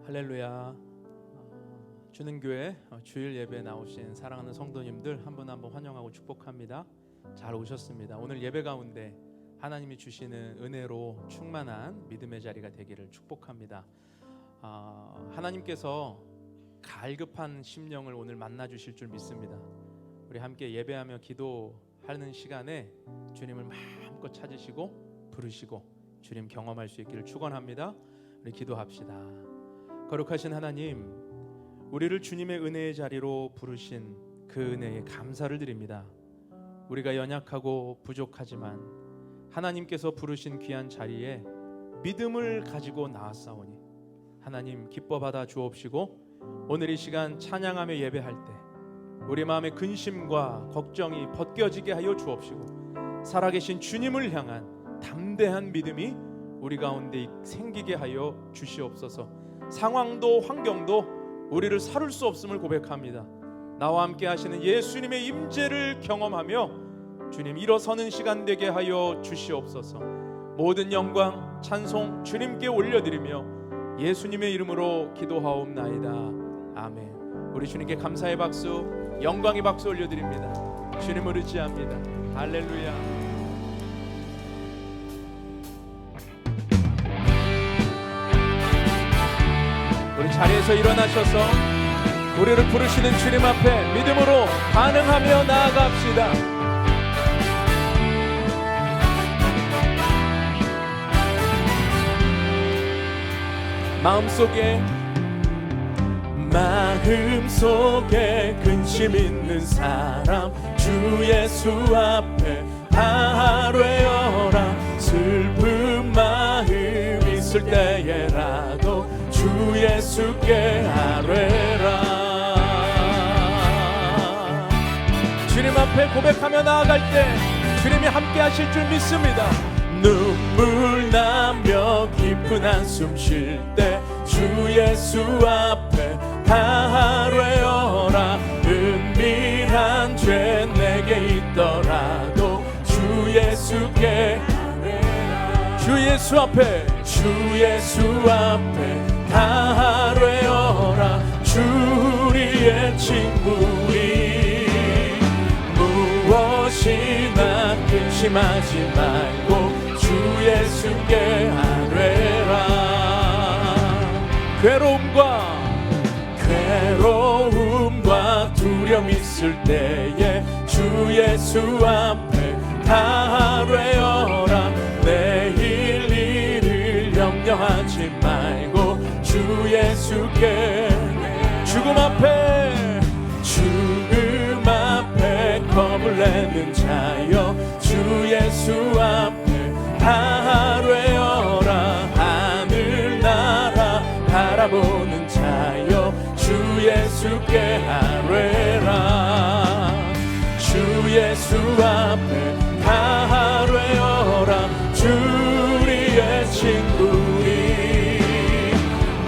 할렐루야. 주는 교회 주일 예배에 나오신 사랑하는 성도님들 한 분 한 분 환영하고 축복합니다. 잘 오셨습니다. 오늘 예배 가운데 하나님이 주시는 은혜로 충만한 믿음의 자리가 되기를 축복합니다. 하나님께서 갈급한 심령을 오늘 만나 주실 줄 믿습니다. 우리 함께 예배하며 기도하는 시간에 주님을 마음껏 찾으시고 부르시고 주님 경험할 수 있기를 축원합니다. 우리 기도합시다. 거룩하신 하나님, 우리를 주님의 은혜의 자리로 부르신 그 은혜에 감사를 드립니다. 우리가 연약하고 부족하지만 하나님께서 부르신 귀한 자리에 믿음을 가지고 나왔사오니 하나님 기뻐 받아 주옵시고, 오늘 이 시간 찬양하며 예배할 때 우리 마음의 근심과 걱정이 벗겨지게 하여 주옵시고, 살아계신 주님을 향한 담대한 믿음이 우리 가운데 생기게 하여 주시옵소서. 상황도 환경도 우리를 사를 수 없음을 고백합니다. 나와 함께 하시는 예수님의 임재를 경험하며 주님 일어서는 시간 되게 하여 주시옵소서. 모든 영광 찬송 주님께 올려드리며 예수님의 이름으로 기도하옵나이다. 아멘. 우리 주님께 감사의 박수, 영광의 박수 올려드립니다. 주님을 의지합니다. 할렐루야. 우리 자리에서 일어나셔서 우리를 부르시는 주님 앞에 믿음으로 반응하며 나아갑시다. 마음속에 근심 있는 사람 주 예수 앞에 아뢰어라. 슬픈 마음 있을 때에라도 주 예수께 아뢰라. 주님 앞에 고백하며 나아갈 때 주님이 함께 하실 줄 믿습니다. 눈물 나며 깊은 한숨 쉴 때 주 예수 앞에 아뢰어라. 은밀한 죄 내게 있더라도 주 예수께 아뢰라. 주 예수 앞에 아뢰어라. 주 우리의 친구니 무엇이나 근심하지 말고 주 예수께 아뢰라. 괴로움과 두려움 있을 때에 주 예수 앞에 아뢰어라. 내일 일을 염려하지 말고 주 예수께 죽음 앞에 겁을 내는 자여 주 예수 앞에 아뢰어라. 하늘나라 바라보는 자여 주 예수께 아뢰라. 주 예수 앞에 아뢰어라. 주 우리의 친구니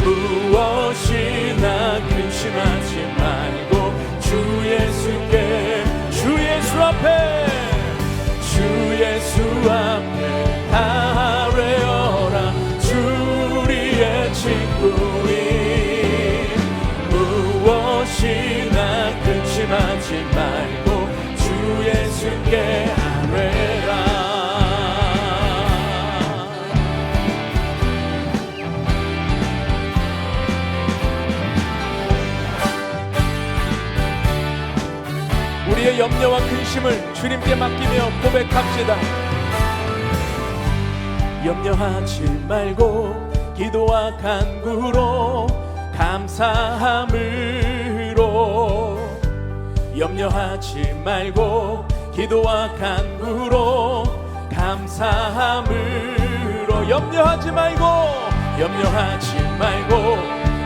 무엇이나 근심하지 말고 주 예수께 주 예수 앞에 아뢰어라. 주 우리의 친구니 무엇이나 근심하지 말고 주 예수께 아뢰라. 우리의 염려와 근심을 주님께 맡기며 고백합시다. 염려하지 말고 기도와 간구로 감사함으로. 염려하지 말고 기도와 간구로 감사함으로. 염려하지 말고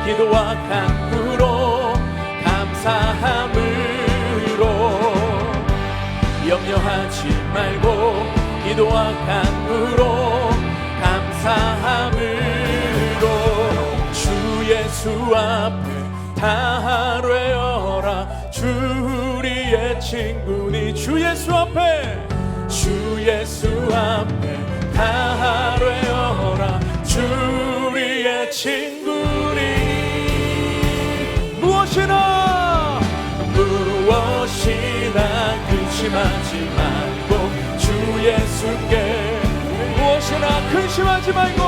기도와 간구로 감사함으로. 염려하지 말고 기도와 간구로 감사함으로. 주 예수 앞에 아뢰어라. 주 우리의 친구니 주 예수 앞에 아뢰어라. 주 우리의 친구니 근심하지 말고 주 예수께 무엇이나 근심하지 말고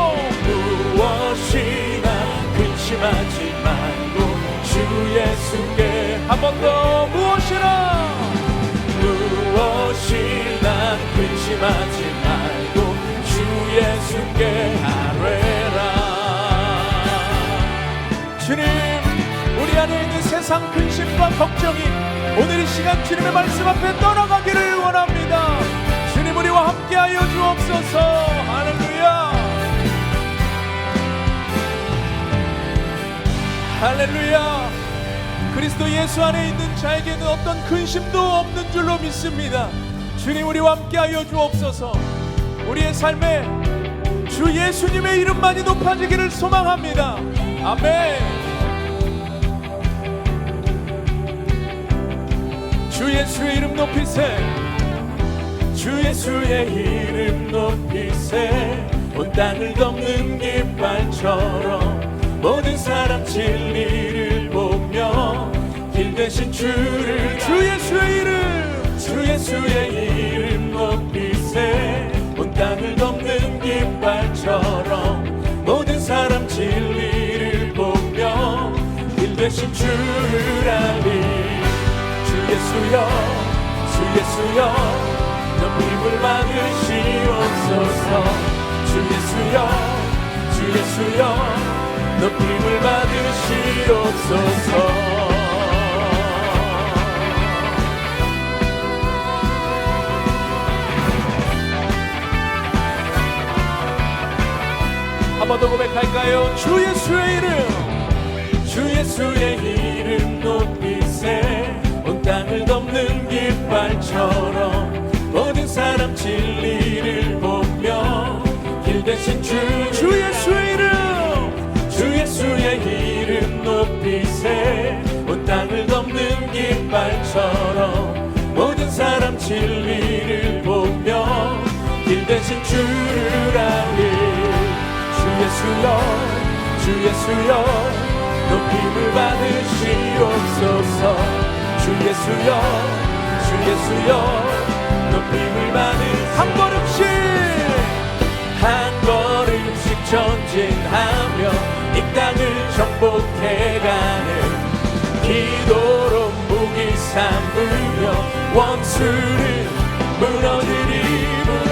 무엇이나 근심하지 말고 주 예수께 한 번 더 무엇이나 근심하지 말고 주 예수께 아뢰라. 주님, 우리 안에 있는 세상 근심과 걱정이 오늘 이 시간 주님의 말씀 앞에 떠나가기를 원합니다. 주님, 우리와 함께하여 주옵소서. 할렐루야, 할렐루야. 그리스도 예수 안에 있는 자에게는 어떤 근심도 없는 줄로 믿습니다. 주님, 우리와 함께하여 주옵소서. 우리의 삶에 주 예수님의 이름만이 높아지기를 소망합니다. 아멘. 주 예수의 이름 높이세, 주 예수의 이름 높이세. 온 땅을 덮는 깃발처럼 모든 사람 진리를 보며 길 대신 주를, 주 예수의 이름, 주 예수의 이름 높이세. 온 땅을 덮는 깃발처럼 모든 사람 진리를 보며 길 대신 주를 알리. 주 예수여, 주 예수여, 높임을 받으시옵소서. 주 예수여, 주 예수여, 높임을 받으시옵소서. 한 번 더 고백할까요? 주 예수의 이름, 주 예수의 이름 높이세. 온 땅을 덮는 깃발처럼 모든 사람 진리를 보며 길 대신 주 예수의 이름, 주 예수의 이름 높이세. 온 땅을 덮는 깃발처럼 모든 사람 진리를 보며 길 대신 주를 알리. 주 예수여, 주 예수여, 높임을 받으시옵소서. 주 예수여, 주 예수여, 높임을 받으시옵소서. 한 걸음씩 전진하며 이 땅을 정복해가는 기도로 무기 삼으며 원수를 무너지리라.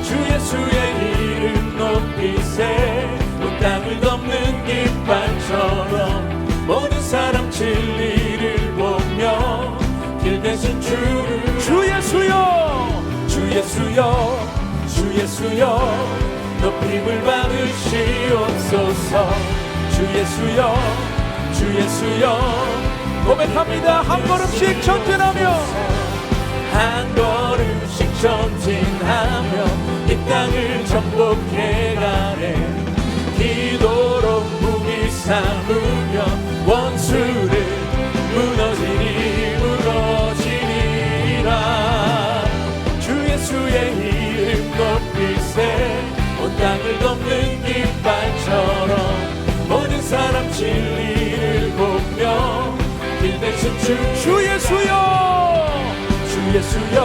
주 예수의 이름 높이세. 온 땅을 덮는 깃발처럼 모든 사람 진리를 보며 길 대신 주를, 주 예수여, 주 예수여, 주 예수여, 높임을 받으시옵소서. 주 예수여, 주 예수여, 고백합니다. 한 걸음씩 전진하며, 한 걸음씩 전진하며 이 땅을 정복해가네. 기도로 무기 삼으며 원수를 무너지리라. 주 예수의 이름 높이세. 온 땅을 덮는 깃발처럼 모든 사람 진리를 보며 길 대신 주 예수여, 주 예수여,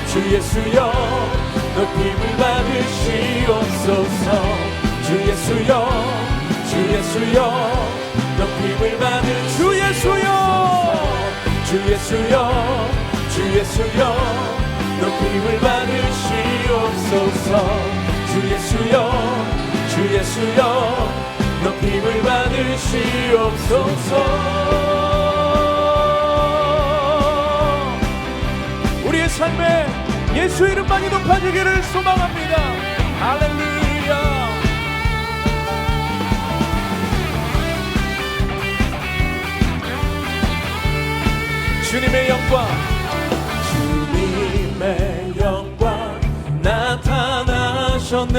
주 예수여, 높임을 받으시옵소서. 주 예수여, 주 예수여, 높임을 받으. 주 예수여, 주 예수여, 주 예수여, 높임을 받으시옵소서. 주 예수여, 주 예수여, 높임을 받으시옵소서. 우리의 삶에 예수 이름만이 높아지기를 소망합니다. 할렐루야. 주님의 영광, 주님의 영광 나타나셨네.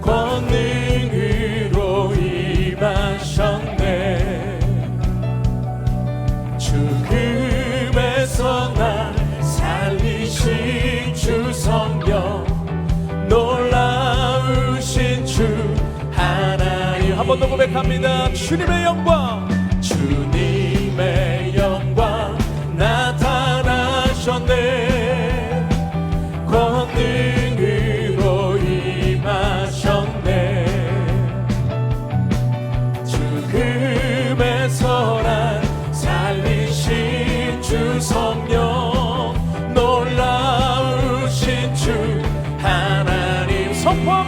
권능으로 임하셨네. 죽음에서 날 살리신 주 성령, 놀라우신 주 하나님. 한 번 더 고백합니다. 주님의 영광, 주님의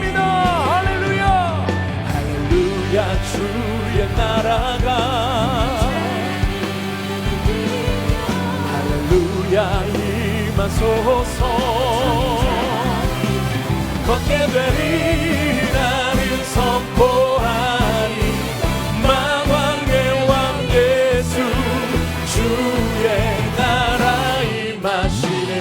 고백합니다. 할렐루야. 할렐루야. 주의 나라가 할렐루야 임하소서. 걷게 되리 나를 선포하리 만왕의 왕 예수 주의 나라 임하시네.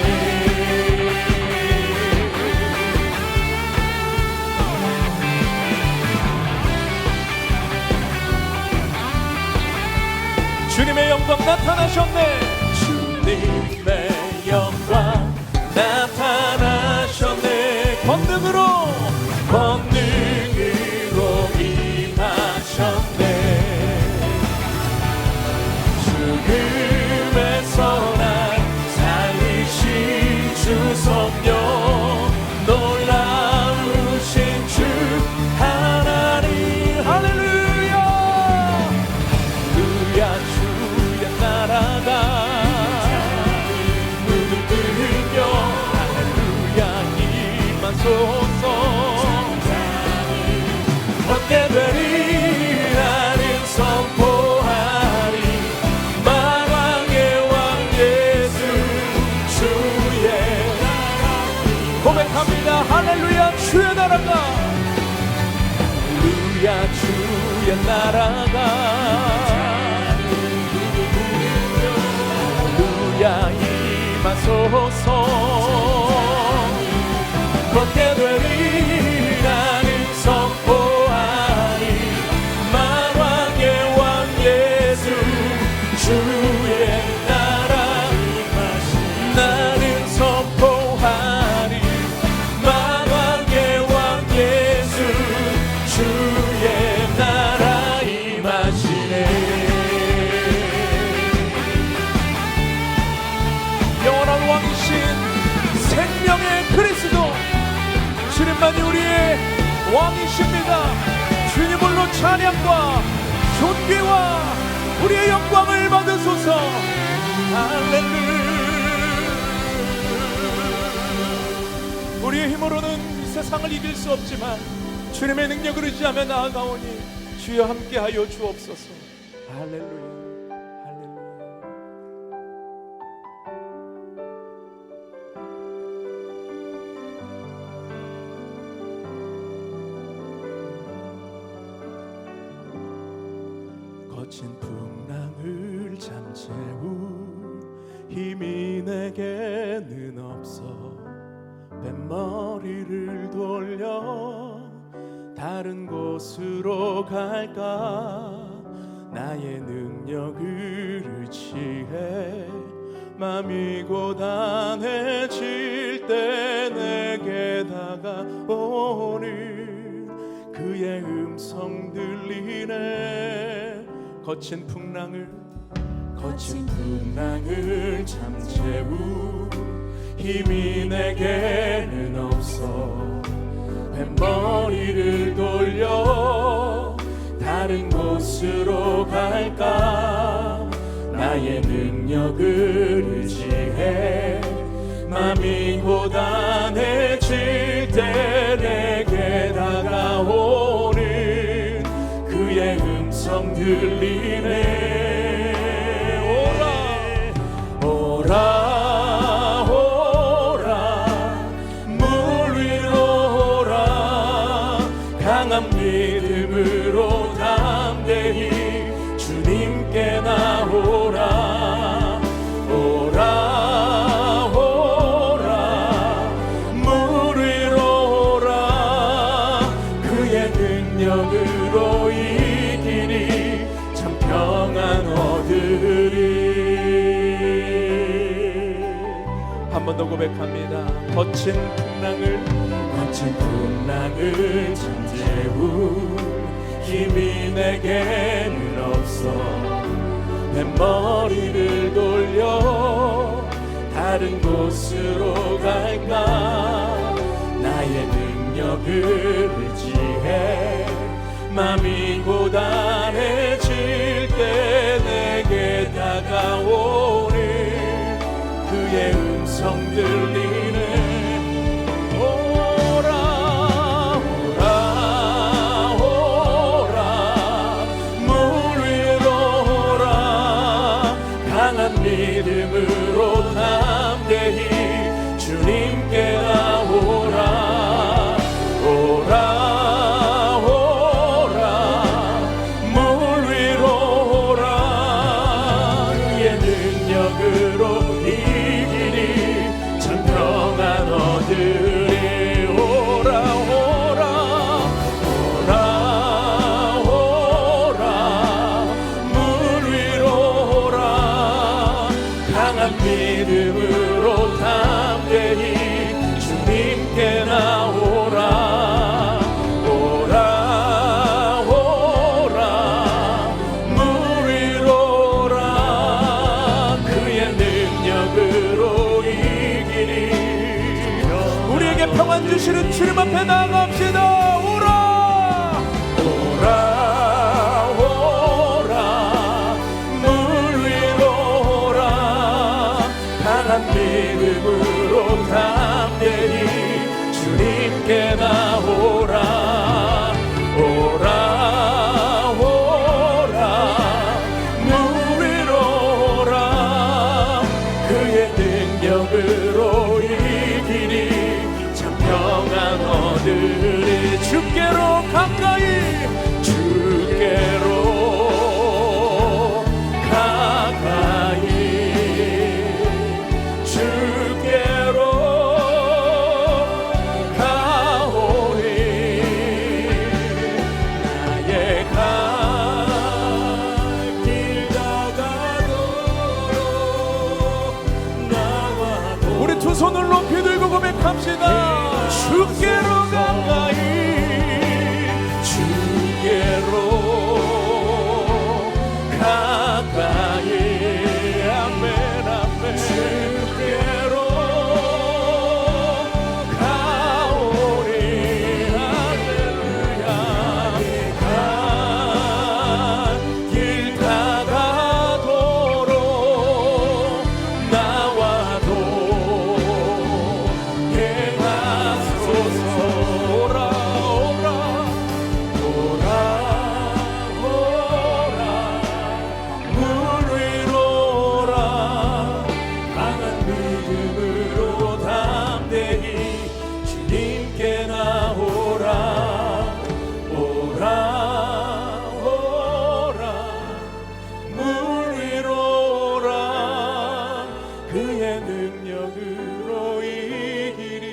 주님의 영광 나타나셨네. 주님의 영광 나타나셨네. 권능으로 임하셨네. 죽음에서 날 살리신 주 성령 놀라우신 주 하나님. 할렐루야. 할렐루야. 주의 나라가 무릎들며 할렐루야 임하소서. 걷게 되리 나를 선포하리 만왕의 왕 예수 주의 나라. 고백합니다. 할렐루야. 주의 나라가 할렐루야 주의 나라가 할렐루야 임하소서. 걷게 되리 나를 선포하리 만왕의 왕 예수 주의 나라. 나를 선포하리 만왕의 왕 예수 주의 나라 임하시네. 영원한 왕이신 생명의 그리스도 주님만이 우리의 왕이십니다. 주님을로 찬양과 존귀와 우리의 영광을 받으소서. 할렐루야. 우리의 힘으로는 이 세상을 이길 수 없지만 주님의 능력을 의지하며 나아가오니 주여 함께하여 주옵소서. 할렐루야. 거친 풍랑을 잠재울 힘이 내게는 없어. 뱃머리를 돌려 다른 곳으로 갈까. 나의 능력을 의지해 맘이 고단해질 때 내게 다가오는 그의 음성 들리네. 거친 풍랑을 잠재우 힘이 내게는 없어. 뱃머리를 돌려 다른 곳으로 갈까. 나의 능력을 의지해 맘이 고단해질 때 내게 다가오는 그의 음성 들리네. 오라 오라 물 위로 오라. 강한 믿음으로 담대히 주님께 나오라. 오라 오라 물 위로 오라. 그의 능력으로 이기니 참 평안 얻으리. 한 번 더 고백합니다. 거친 풍랑을 잠재우 힘이 내게는 없어. 뱃머리를 돌려 다른 곳으로 갈까. 나의 능력을 의지해 맘이 고단해질 때 내게 다가오는 그의 음성 들리네. 오라 주시는 주님 앞에 나아갑시다. 오라 오라 오라 물 위로 오라 강한 믿음으로 담대히 주님께 나오라 오라 오라 물 위로 오라 그의 능력으로 이 길이 참 평안 얻으리 주께로 가까이 주께로 가까이 주께로 가오리 나의 갈 길 다가도록 나와도 우리 두 손을 높이 들고 고백합시다. 주께로 가까이 주께로 가까이 아멘 아멘 주께로 가오리 할렐루야 갈 길 다가도록 나와도 행하소서 오라 물 위로 오라 강한 믿음으로 담대히 주님께 나오라 오라 물 위로 오라 그의 능력으로 이 길이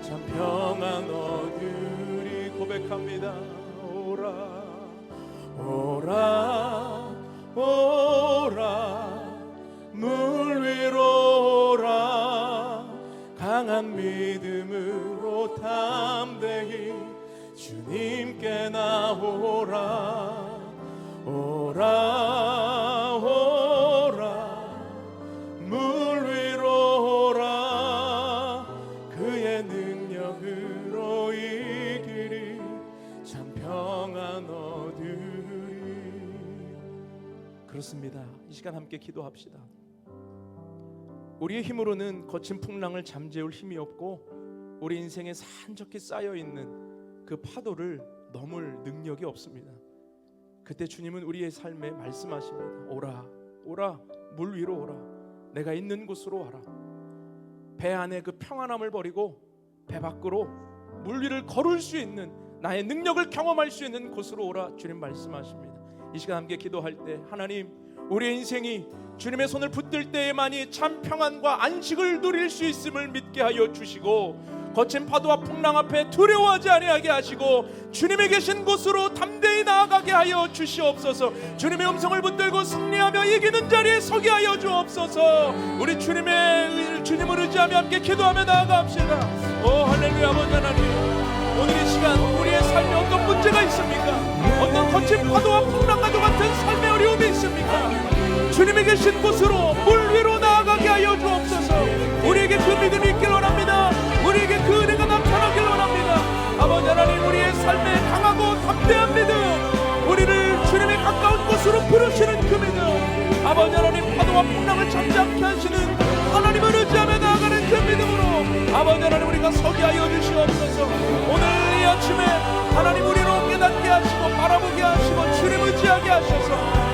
참 평안 얻으리 고백합니다. 오라 물 위로 오라 강한 믿음으로 담대히 주님께 나오라 오라 물 위로 오라 그의 능력으로 이 길이 참 평안 얻으리. 그렇습니다. 이 시간 함께 기도합시다. 우리의 힘으로는 거친 풍랑을 잠재울 힘이 없고 우리 인생에 산적히 쌓여있는 그 파도를 넘을 능력이 없습니다. 그때 주님은 우리의 삶에 말씀하십니다. 오라 물 위로 오라 내가 있는 곳으로 와라. 배 안에 그 평안함을 버리고 배 밖으로 물 위를 걸을 수 있는 나의 능력을 경험할 수 있는 곳으로 오라 주님 말씀하십니다. 이 시간 함께 기도할 때 하나님 우리의 인생이 주님의 손을 붙들 때에만이 참 평안과 안식을 누릴 수 있음을 믿게 하여 주시고 거친 파도와 풍랑 앞에 두려워하지 아니하게 하시고 주님이 계신 곳으로 담대히 나아가게 하여 주시옵소서. 주님의 음성을 붙들고 승리하며 이기는 자리에 서게 하여 주옵소서. 우리 주님을 의지하며 함께 기도하며 나아갑시다. 오 할렐루야. 아버지 하나님 오늘 이 시간 우리의 삶에 어떤 문제가 있습니까? 어떤 거친 파도와 풍랑과도 같은 삶의 어려움이 있습니까? 주님이 계신 곳으로 물 위로 나아가게 하여 주옵소서. 우리에게 그 믿음이 있길 원합니다. 우리에게 그 은혜가 나타나길 원합니다. 아버지 하나님 우리의 삶에 강하고 담대한 믿음 우리를 주님의 가까운 곳으로 부르시는 그 믿음 아버지 하나님 파도와 풍랑을 잠잠케 하시는 하나님을 의지하며 나아가는 그 믿음으로 아버지 하나님 우리가 서게 하여 주시옵소서. 오늘 이 아침에 하나님 우리로 깨닫게 하시고 바라보게 하시고 주님 의지하게 하셔서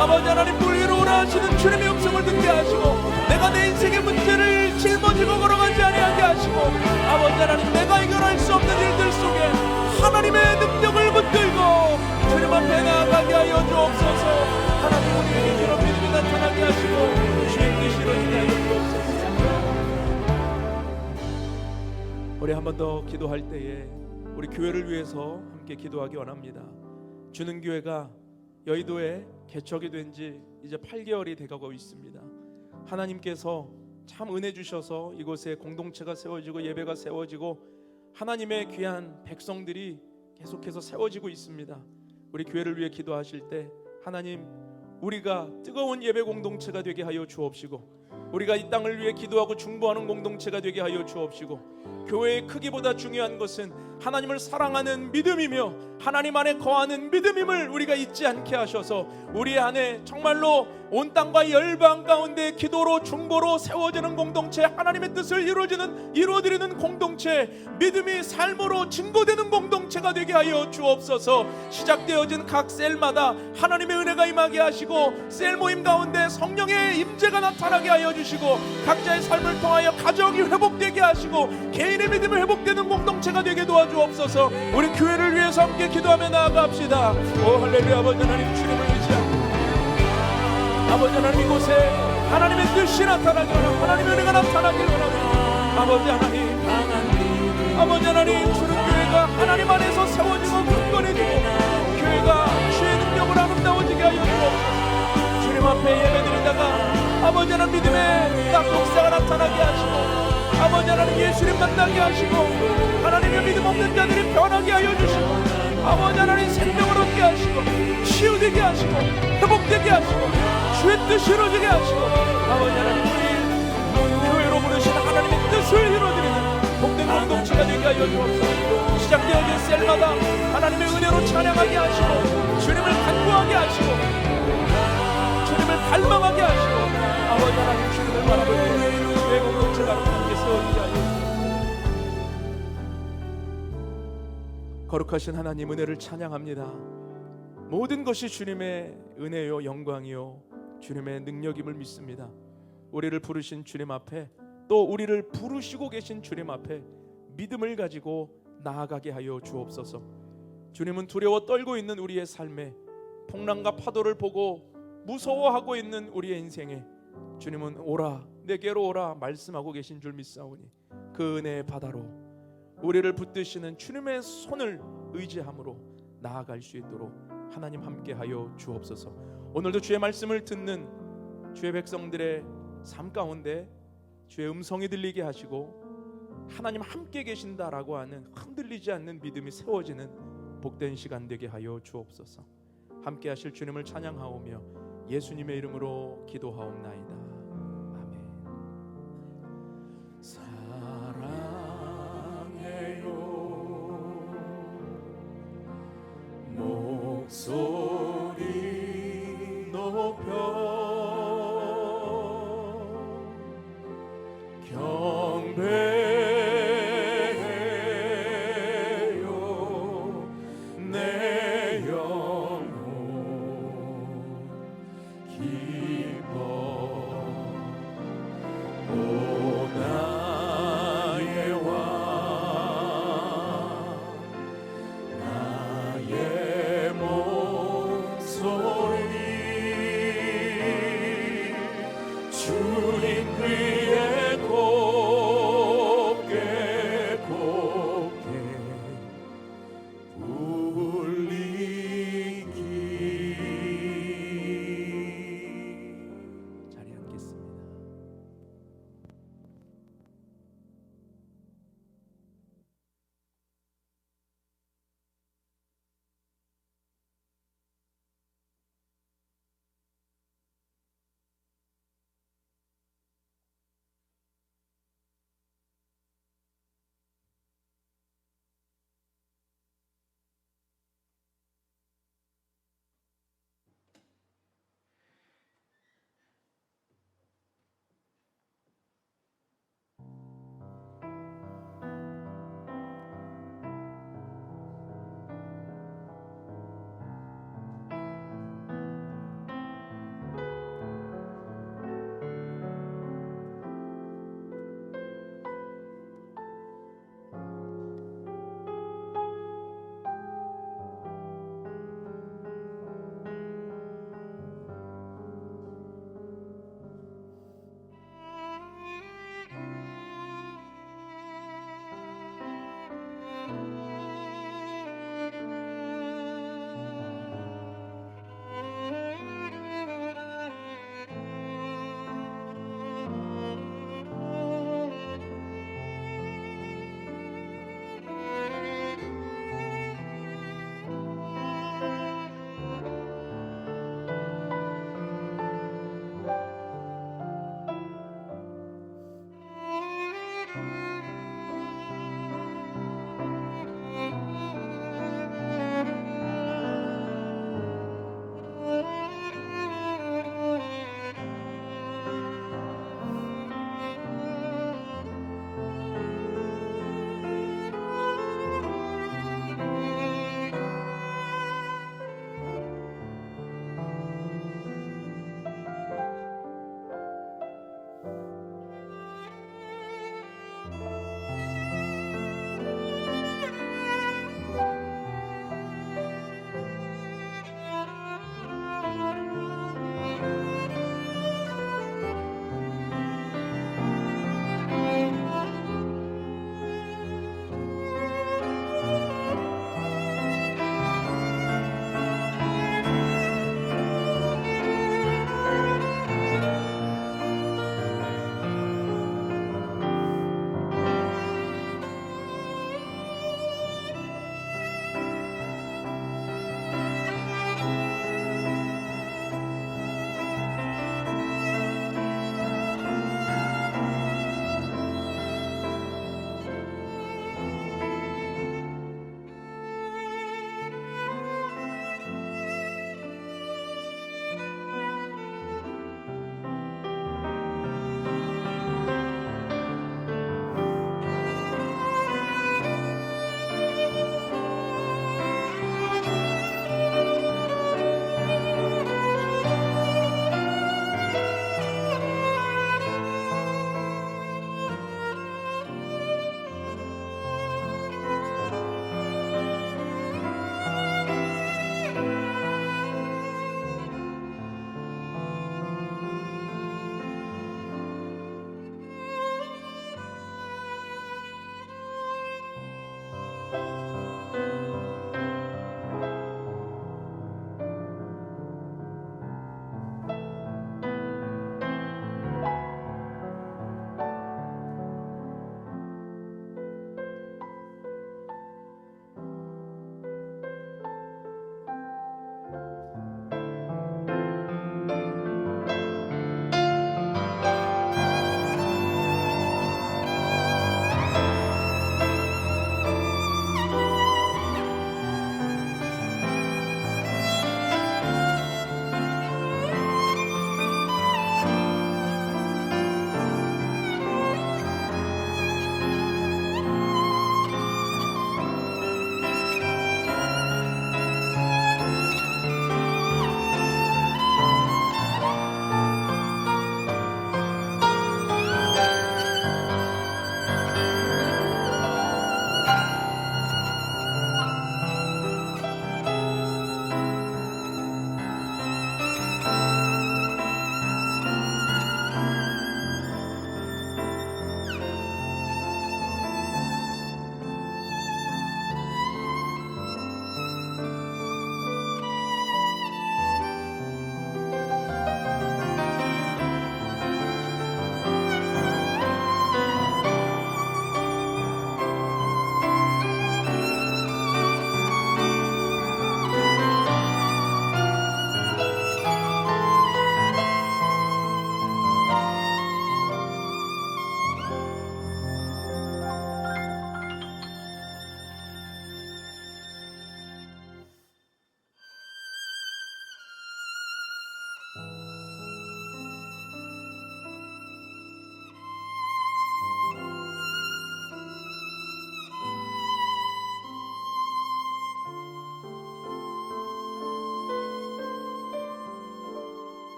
아버지 하나님 물 위로 오라 하시는 주님의 음성을 듣게 하시고 내가 내 인생의 문제를 짊어지고 걸어가지 아니하게 하시고 아버지 하나님 내가 해결할 수 없는 일들 속에 하나님의 능력을 붙들고 주님 앞에 나아가게 하여 주옵소서. 하나님 우리에게 이런 믿음이 나타나게 하시고 주의 뜻이 이루어지게 하여 주옵소서. 우리 한 번 더 기도할 때에 우리 교회를 위해서 함께 기도하기 원합니다. 주는 교회가 여의도에 개척이 된 지 이제 8개월이 돼가고 있습니다. 하나님께서 참 은혜 주셔서 이곳에 공동체가 세워지고 예배가 세워지고 하나님의 귀한 백성들이 계속해서 세워지고 있습니다. 우리 교회를 위해 기도하실 때 하나님 우리가 뜨거운 예배 공동체가 되게 하여 주옵시고 우리가 이 땅을 위해 기도하고 중보하는 공동체가 되게 하여 주옵시고 교회의 크기보다 중요한 것은 하나님을 사랑하는 믿음이며 하나님 안에 거하는 믿음임을 우리가 잊지 않게 하셔서 우리 안에 정말로 온 땅과 열방 가운데 기도로 중보로 세워지는 공동체, 하나님의 뜻을 이루어드리는 공동체, 믿음이 삶으로 증거되는 공동체가 되게 하여 주옵소서. 시작되어진 각 셀마다 하나님의 은혜가 임하게 하시고 셀 모임 가운데 성령의 임재가 나타나게 하여 주시고 각자의 삶을 통하여 가정이 회복되게 하시고 개인의 믿음이 회복되는 공동체가 되게 도와주옵소서. 우리 교회를 위해서 함께 기도하며 나아갑시다. 오 할렐루야. 아버지 하나님, 주님을 의지합니다. 아버지 하나님, 이곳에 하나님의 뜻이 나타나길 원합니다. 하나님의 은혜가 나타나길 원합니다. 아버지 하나님, 아버지 하나님, 주는 교회가 하나님 안에서 세워지고 굳건해지고 교회가 주의 능력을 아름다워지게 하여 주옵소서. 주님 앞에 예배드리다가 아버지 하나님 믿음의 역사가 나타나게 하시고 아버지 하나님 예수님 만나게 하시고 하나님의 믿음 없는 자들이 변하게 하여 주시고 아버지 하나님 생명을 얻게 하시고 치유되게 하시고 회복되게 하시고 주의 뜻이 이루어지게 하시고 아버지 하나님, 우리 교회로 부르신 하나님의 뜻을 이루어드리는 복된 공동체가 되게 하여 주옵소서. 시작되어진 셀마다 하나님의 은혜로 찬양하게 하시고 주님을 간구하게 하시고 주님을 갈망하게 하시고 아버지 하나님, 주님을 바라보는 교회 공동체가 함께 세워지게 하여 주옵소서. 거룩하신 하나님, 은혜를 찬양합니다. 모든 것이 주님의 은혜요 영광이요 주님의 능력임을 믿습니다. 우리를 부르신 주님 앞에 또 우리를 부르시고 계신 주님 앞에 믿음을 가지고 나아가게 하여 주옵소서. 주님은 두려워 떨고 있는 우리의 삶에 풍랑과 파도를 보고 무서워하고 있는 우리의 인생에 주님은 오라 내게로 오라 말씀하고 계신 줄 믿사오니 그 은혜의 바다로 우리를 붙드시는 주님의 손을 의지함으로 나아갈 수 있도록 하나님 함께하여 주옵소서. 오늘도 주의 말씀을 듣는 주의 백성들의 삶 가운데 주의 음성이 들리게 하시고 하나님 함께 계신다라고 하는 흔들리지 않는 믿음이 세워지는 복된 시간 되게 하여 주옵소서. 함께 하실 주님을 찬양하오며 예수님의 이름으로 기도하옵나이다. 아멘. 사랑해요 목소리 높여 경배해요 내 영혼 기뻐 오 나의 왕 나의 모든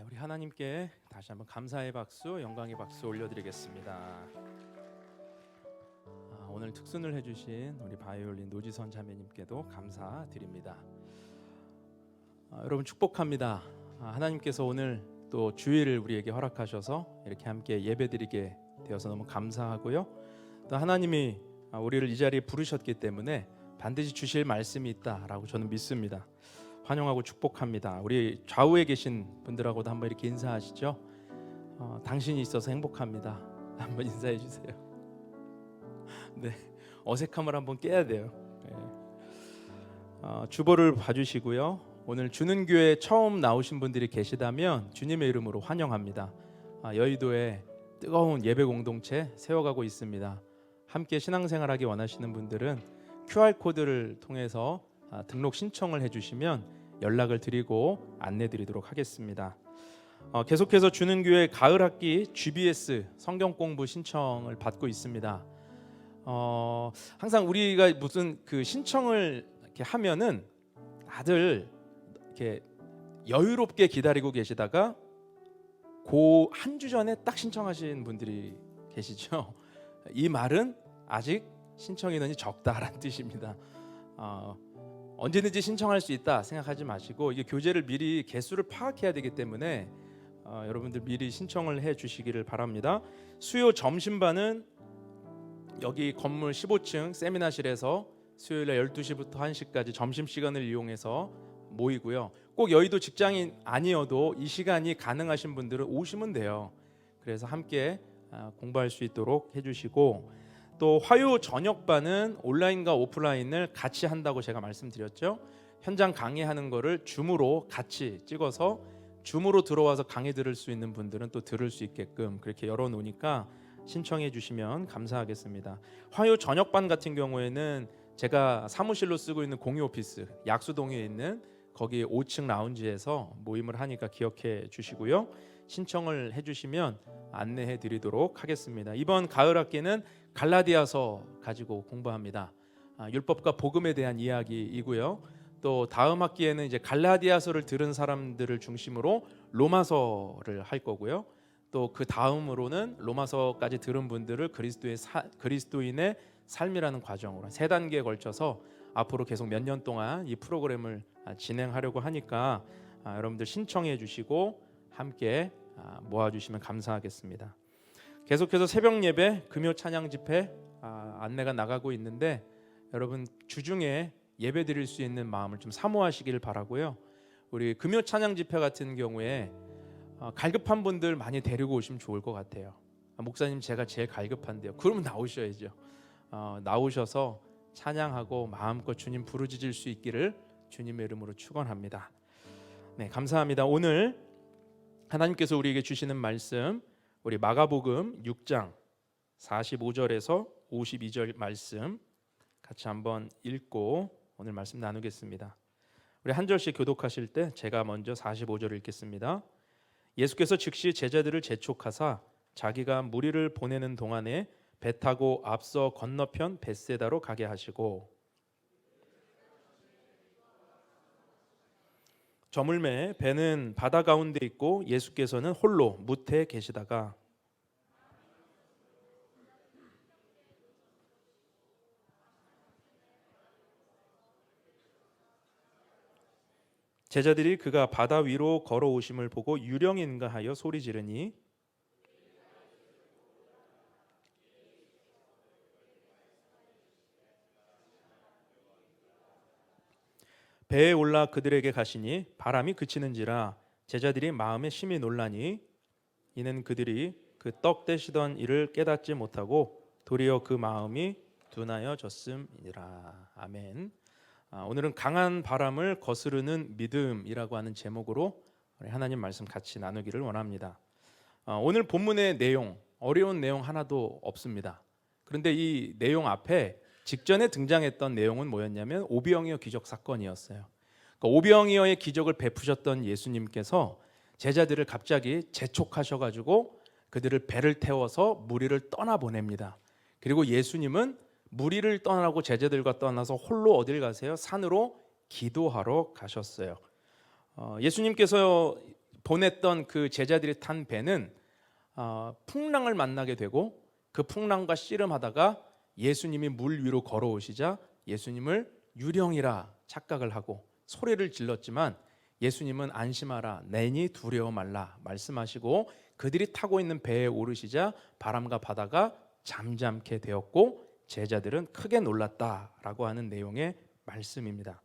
우리 하나님께 다시 한번 감사의 박수, 영광의 박수 올려드리겠습니다. 오늘 특순을 해주신 우리 바이올린 노지선 자매님께도 감사드립니다. 여러분 축복합니다. 하나님께서 오늘 또 주일을 우리에게 허락하셔서 이렇게 함께 예배드리게 되어서 너무 감사하고요. 또 하나님이 우리를 이 자리에 부르셨기 때문에 반드시 주실 말씀이 있다라고 저는 믿습니다. 환영하고 축복합니다. 우리 좌우에 계신 분들하고도 한번 이렇게 인사하시죠. 당신이 있어서 행복합니다. 한번 인사해 주세요. 네, 어색함을 한번 깨야 돼요. 네. 주보를 봐주시고요. 오늘 주는 교회 처음 나오신 분들이 계시다면 주님의 이름으로 환영합니다. 여의도에 뜨거운 예배 공동체 세워가고 있습니다. 함께 신앙생활하기 원하시는 분들은 QR코드를 통해서 등록 신청을 해주시면 연락을 드리고 안내드리도록 하겠습니다. 계속해서 주는 교회 가을 학기 GBS 성경 공부 신청을 받고 있습니다. 항상 우리가 무슨 그 신청을 이렇게 하면은 다들 이렇게 여유롭게 기다리고 계시다가 그 한 주 전에 딱 신청하신 분들이 계시죠. 이 말은 아직 신청 인원이 적다라는 뜻입니다. 언제든지 신청할 수 있다 생각하지 마시고 이게 교재를 미리 개수를 파악해야 되기 때문에 여러분들 미리 신청을 해 주시기를 바랍니다. 수요 점심반은 여기 건물 15층 세미나실에서 수요일에 12시부터 1시까지 점심시간을 이용해서 모이고요. 꼭 여의도 직장인 아니어도 이 시간이 가능하신 분들은 오시면 돼요. 그래서 함께 공부할 수 있도록 해주시고, 또 화요 저녁반은 온라인과 오프라인을 같이 한다고 제가 말씀드렸죠. 현장 강의하는 거를 줌으로 같이 찍어서 줌으로 들어와서 강의 들을 수 있는 분들은 또 들을 수 있게끔 그렇게 열어놓으니까 신청해 주시면 감사하겠습니다. 화요 저녁반 같은 경우에는 제가 사무실로 쓰고 있는 공유 오피스 약수동에 있는 거기 5층 라운지에서 모임을 하니까 기억해 주시고요. 신청을 해주시면 안내해 드리도록 하겠습니다. 이번 가을 학기는 갈라디아서 가지고 공부합니다. 율법과 복음에 대한 이야기이고요. 또 다음 학기에는 이제 갈라디아서를 들은 사람들을 중심으로 로마서를 할 거고요. 또 그 다음으로는 로마서까지 들은 분들을 그리스도인의 삶이라는 과정으로 3단계에 걸쳐서 앞으로 계속 몇 년 동안 이 프로그램을 진행하려고 하니까 여러분들 신청해 주시고 함께 모아주시면 감사하겠습니다. 계속해서 새벽 예배, 금요 찬양 집회 안내가 나가고 있는데 여러분 주중에 예배 드릴 수 있는 마음을 좀 사모하시기를 바라고요. 우리 금요 찬양 집회 같은 경우에 갈급한 분들 많이 데리고 오시면 좋을 것 같아요. 목사님 제가 제일 갈급한데요. 그러면 나오셔야죠. 나오셔서 찬양하고 마음껏 주님 부르짖을 수 있기를 주님의 이름으로 축원합니다. 네, 감사합니다. 오늘 하나님께서 우리에게 주시는 말씀 우리 마가복음 6장 45절에서 52절 말씀 같이 한번 읽고 오늘 말씀 나누겠습니다. 우리 한 절씩 교독하실 때 제가 먼저 45절을 읽겠습니다. 예수께서 즉시 제자들을 재촉하사 자기가 무리를 보내는 동안에 배 타고 앞서 건너편 벳세다로 가게 하시고 저물매 배는 바다 가운데 있고 예수께서는 홀로 무태에 계시다가 제자들이 그가 바다 위로 걸어오심을 보고 유령인가 하여 소리 지르니 배에 올라 그들에게 가시니 바람이 그치는지라 제자들이 마음에 심히 놀라니 이는 그들이 그 떡 떼시던 일을 깨닫지 못하고 도리어 그 마음이 둔하여졌음이니라. 아멘. 오늘은 강한 바람을 거스르는 믿음이라고 하는 제목으로 우리 하나님 말씀 같이 나누기를 원합니다. 오늘 본문의 내용 어려운 내용 하나도 없습니다. 그런데 이 내용 앞에 직전에 등장했던 내용은 뭐였냐면 오병이어 기적 사건이었어요. 그러니까 오병이어의 기적을 베푸셨던 예수님께서 제자들을 갑자기 재촉하셔가지고 그들을 배를 태워서 무리를 떠나보냅니다. 그리고 예수님은 무리를 떠나고 제자들과 떠나서 홀로 어딜 가세요? 산으로 기도하러 가셨어요. 예수님께서 보냈던 그 제자들이 탄 배는 풍랑을 만나게 되고 그 풍랑과 씨름하다가 예수님이 물 위로 걸어오시자 예수님을 유령이라 착각을 하고 소리를 질렀지만 예수님은 안심하라 내니 두려워 말라 말씀하시고 그들이 타고 있는 배에 오르시자 바람과 바다가 잠잠케 되었고 제자들은 크게 놀랐다라고 하는 내용의 말씀입니다.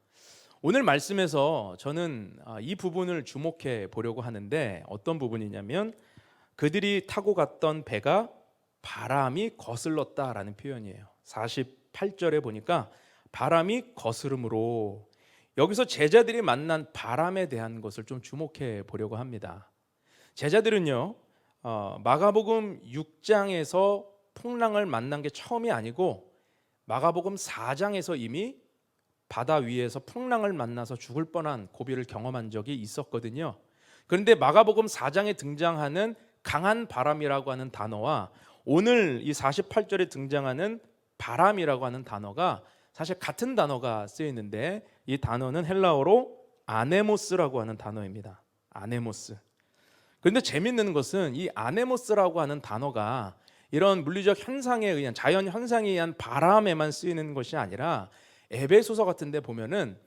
오늘 말씀에서 저는 이 부분을 주목해 보려고 하는데 어떤 부분이냐면 그들이 타고 갔던 배가 바람이 거슬렀다라는 표현이에요. 48절에 보니까 바람이 거스름으로, 여기서 제자들이 만난 바람에 대한 것을 좀 주목해 보려고 합니다. 제자들은요 마가복음 6장에서 풍랑을 만난 게 처음이 아니고 마가복음 4장에서 이미 바다 위에서 풍랑을 만나서 죽을 뻔한 고비를 경험한 적이 있었거든요. 그런데 마가복음 4장에 등장하는 강한 바람이라고 하는 단어와 오늘 이 48절에 등장하는 바람이라고 하는 단어가 사실 같은 단어가 쓰여 있는데 이 단어는 헬라어로 아네모스라고 하는 단어입니다. 아네모스. 그런데 재밌는 것은 이 아네모스라고 하는 단어가 이런 물리적 현상에 의한, 자연 현상에 의한 바람에만 쓰이는 것이 아니라 에베소서 같은 데 보면은